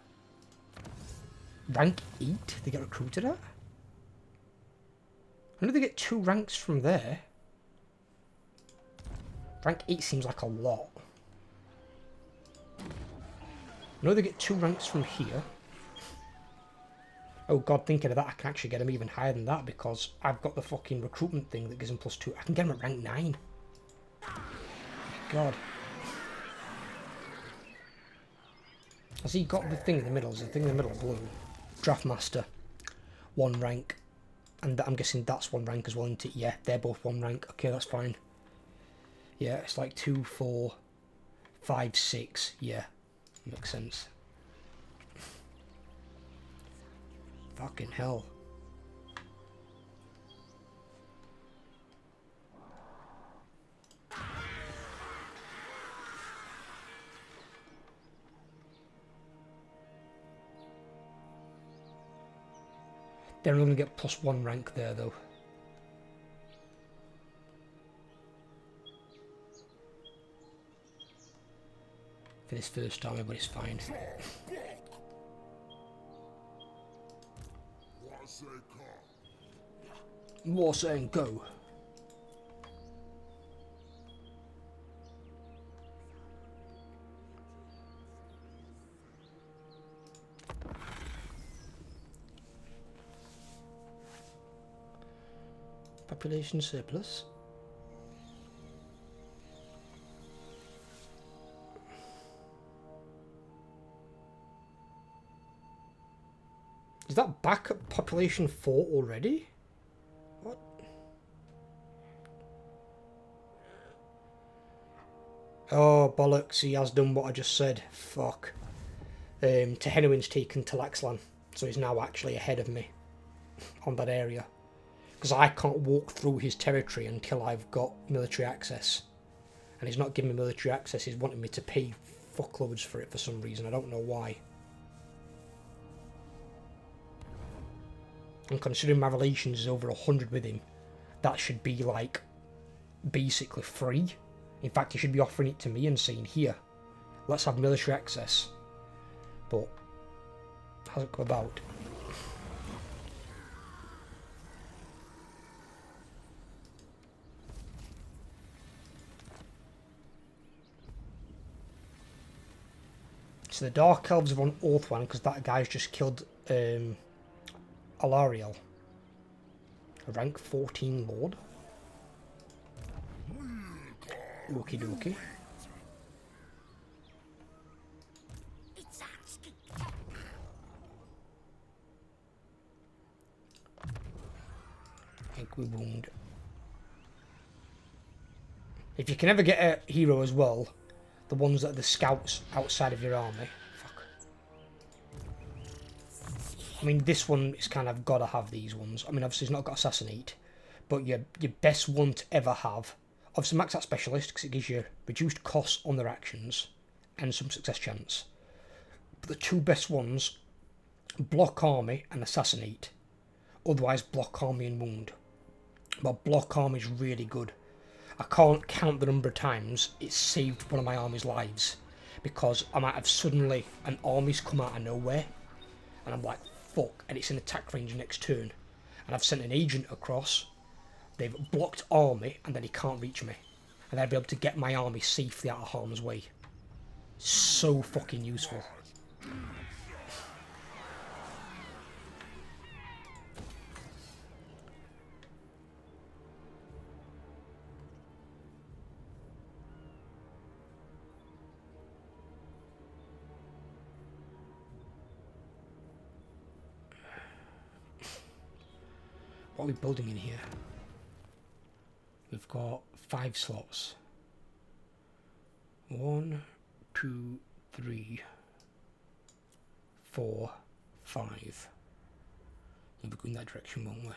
Rank 8 they get recruited at? I know they get 2 ranks from there. Rank 8 seems like a lot. I know they get 2 ranks from here. Oh god, thinking of that, I can actually get them even higher than that because I've got the fucking recruitment thing that gives them +2. I can get them at rank 9. God. Has he got the thing in the middle? Is the thing in the middle blue? Draftmaster. 1 rank. And I'm guessing that's 1 rank as well, isn't it? Yeah, they're both 1 rank. Okay, that's fine. Yeah, it's like 2, 4, 5, 6. Yeah, makes sense. Fucking hell. They're only going to get +1 rank there though. For this first army, but it's fine. More saying go. Population surplus. Is that back at population 4 already? What? Oh, bollocks, he has done what I just said. Fuck. Tehenuin's taken Talaxlan, so he's now actually ahead of me on that area. Because I can't walk through his territory until I've got military access. And he's not giving me military access, he's wanting me to pay fuckloads for it for some reason, I don't know why. And considering my relations is over 100 with him, that should be like basically free. In fact, he should be offering it to me and saying, here, let's have military access. But hasn't come about. So the Dark Elves are on Orthwan because that guy's just killed Alariel. A rank 14 Lord. Okie dokie. We wound. If you can ever get a hero as well, the ones that are the scouts outside of your army. Fuck. I mean, this one is kind of gotta have these ones. I mean, obviously, it's not got Assassinate, but your best one to ever have. Obviously, max out Specialist because it gives you reduced costs on their actions and some success chance. But the 2 best ones, Block Army and Assassinate. Otherwise, block army and wound. But block army is really good. I can't count the number of times it's saved one of my army's lives, because I might have suddenly an army's come out of nowhere, and I'm like, fuck, and it's in attack range next turn, and I've sent an agent across, they've blocked army, and then he can't reach me, and I'd be able to get my army safely out of harm's way. So fucking useful. What are we building in here? We've got 5 slots. 1, 2, 3, 4, 5. We'll be going that direction, won't we?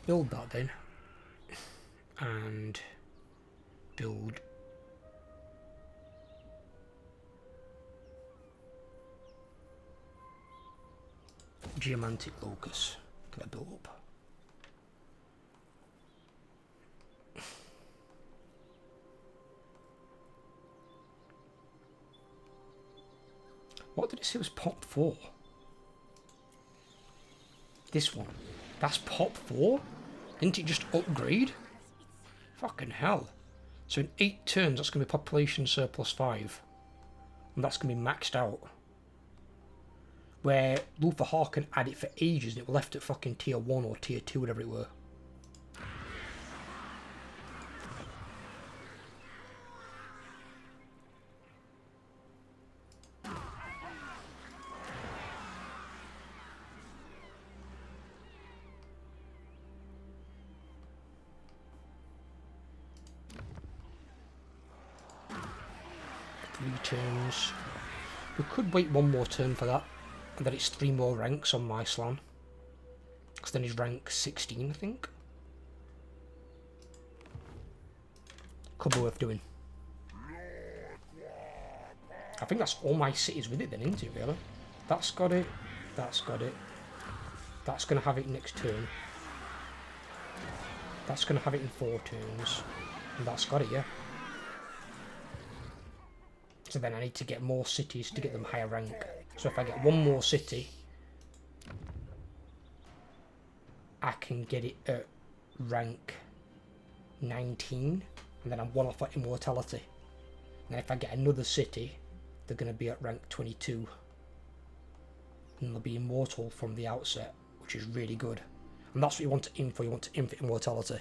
Build that then. And build Geomantic Locus. Can I build up? What did it say was pop 4? This one. That's pop 4? Didn't it just upgrade? Fucking hell. So in 8 turns that's going to be population surplus 5. And that's going to be maxed out. Where Luther Harkin had it for ages and it was left at fucking tier 1 or tier 2, whatever it were. Turns. We could wait one more turn for that, and then it's 3 more ranks on my slan. Because then he's rank 16, I think. Could be worth doing. I think that's all my cities with it then, isn't it, really? That's got it. That's got it. That's going to have it next turn. That's going to have it in 4 turns. And that's got it, yeah. So then I need to get more cities to get them higher rank. So if I get one more city, I can get it at rank 19, and then I'm one off at immortality. And if I get another city, they're going to be at rank 22. And they'll be immortal from the outset, which is really good. And that's what you want to aim for. You want to aim for immortality.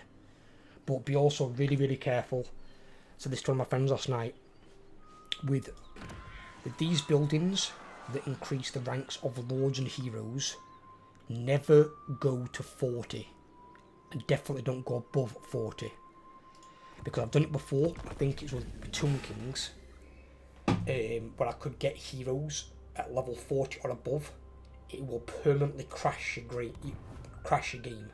But be also really, really careful. So this to one of my friends last night. With these buildings that increase the ranks of lords and heroes, never go to 40. And definitely don't go above 40. Because I've done it before. I think it was with Tomb Kings. Where I could get heroes at level 40 or above. It will permanently crash your game.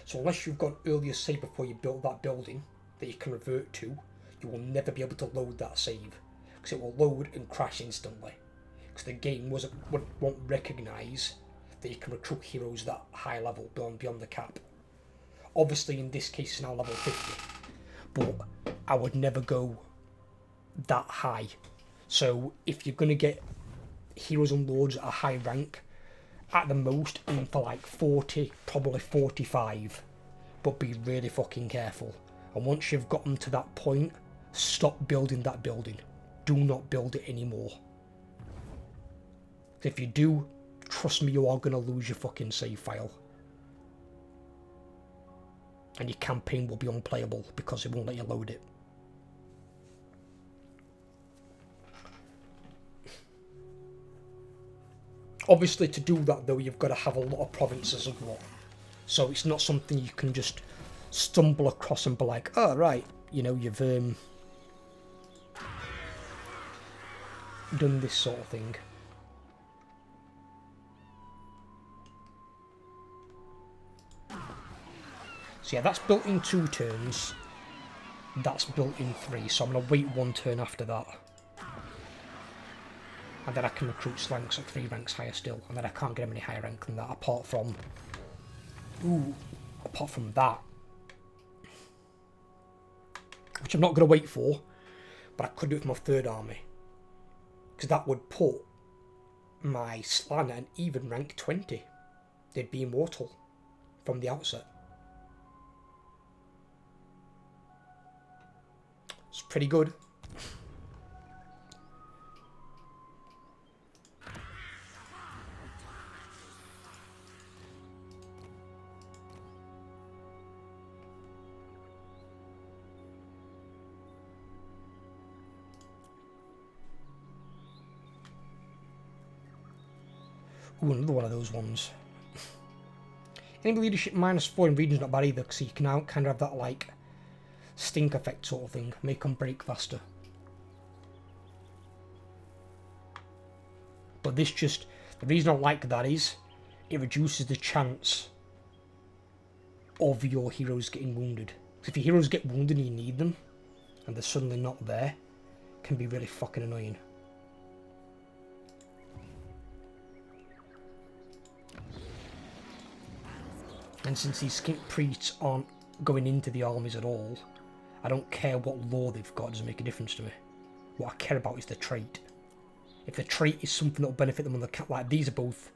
So unless you've got an earlier save before you build that building that you can revert to, you will never be able to load that save. Because it will load and crash instantly. Because the game won't recognise that you can recruit heroes that high level beyond the cap. Obviously in this case it's now level 50. But I would never go that high. So if you're going to get heroes and lords at a high rank, at the most aim for like 40, probably 45. But be really fucking careful. And once you've gotten to that point, stop building that building. Do not build it anymore. If you do, trust me, you are going to lose your fucking save file. And your campaign will be unplayable because it won't let you load it. Obviously, to do that though, you've got to have a lot of provinces as well. So it's not something you can just stumble across and be like, oh right, you know, you've done this sort of thing. So yeah, that's built in 2 turns. That's built in 3, so I'm going to wait 1 turn after that. And then I can recruit slanks at 3 ranks higher still. And then I can't get them any higher rank than that apart from... Ooh, apart from that. Which I'm not going to wait for. But I could do it with my 3rd army. Because that would put my slan at an even rank 20. They'd be immortal from the outset. It's pretty good. Ooh, another one of those ones. Enemy leadership -4 in region's not bad either, because you can now kind of have that, like, stink effect sort of thing. Make them break faster. But this just... The reason I like that is it reduces the chance of your heroes getting wounded. So if your heroes get wounded and you need them, and they're suddenly not there, it can be really fucking annoying. And since these skink priests aren't going into the armies at all, I don't care what lore they've got, it doesn't make a difference to me. What I care about is the trait. If the trait is something that will benefit them on the... Like, these are both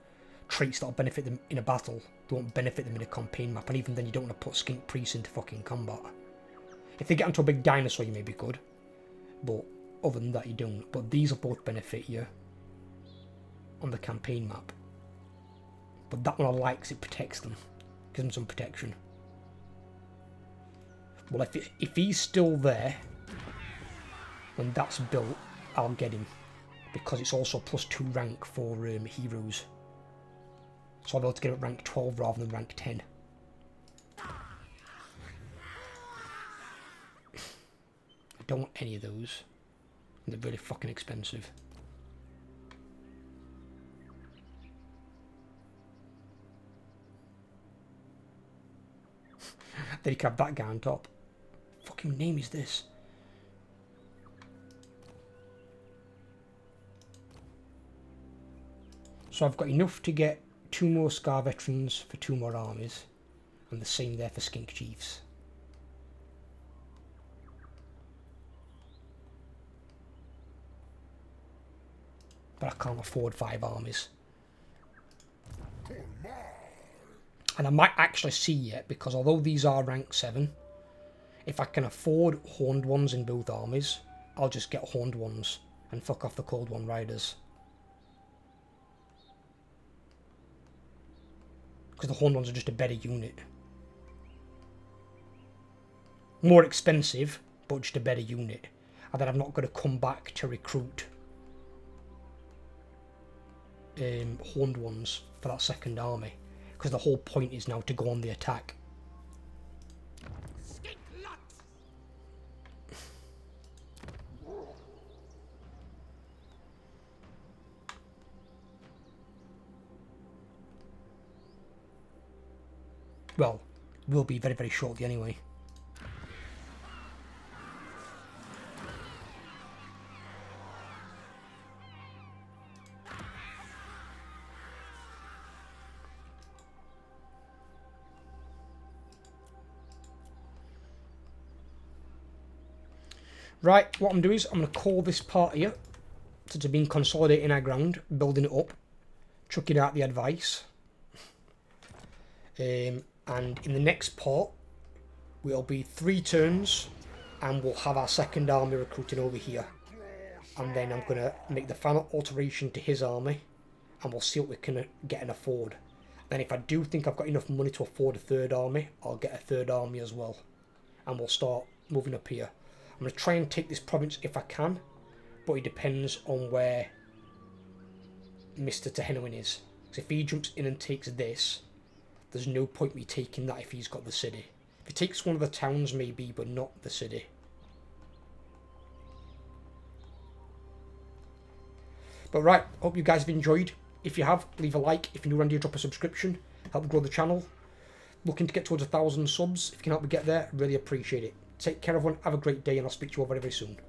traits that will benefit them in a battle. They won't benefit them in a campaign map, and even then you don't want to put skink priests into fucking combat. If they get onto a big dinosaur, you may be good. But other than that, you don't. But these will both benefit you on the campaign map. But that one I like because it protects them. Gives them some protection. Well, if he's still there when that's built, I'll get him. Because it's also +2 rank for heroes. So I'll be able to get it at rank 12 rather than rank 10. I don't want any of those. They're really fucking expensive. Then you can have that guy on top. Fucking name is this? So I've got enough to get 2 more Scar Veterans for 2 more armies. And the same there for Skink Chiefs. But I can't afford 5 armies. And I might actually see it, because although these are rank 7, if I can afford horned ones in both armies, I'll just get horned ones and fuck off the Cold One Riders. Because the horned ones are just a better unit. More expensive, but just a better unit. And then I've not got to come back to recruit horned ones for that second army. Because the whole point is now to go on the attack. Well, will be very, very shortly anyway. Right, what I'm doing is I'm going to call this part here, since I've been consolidating our ground, building it up, chucking out the advice. And in the next part, we'll be 3 turns, and we'll have our second army recruiting over here. And then I'm going to make the final alteration to his army, and we'll see what we can get and afford. Then if I do think I've got enough money to afford a 3rd army, I'll get a 3rd army as well. And we'll start moving up here. I'm going to try and take this province if I can, but it depends on where Mr. Tehenowin is. Because if he jumps in and takes this, there's no point me taking that if he's got the city. If he takes one of the towns maybe, but not the city. But right, hope you guys have enjoyed. If you have, leave a like. If you're new around here, drop a subscription. Help grow the channel. Looking to get towards 1,000 subs. If you can help me get there, really appreciate it. Take care everyone, have a great day, and I'll speak to you all very, very soon.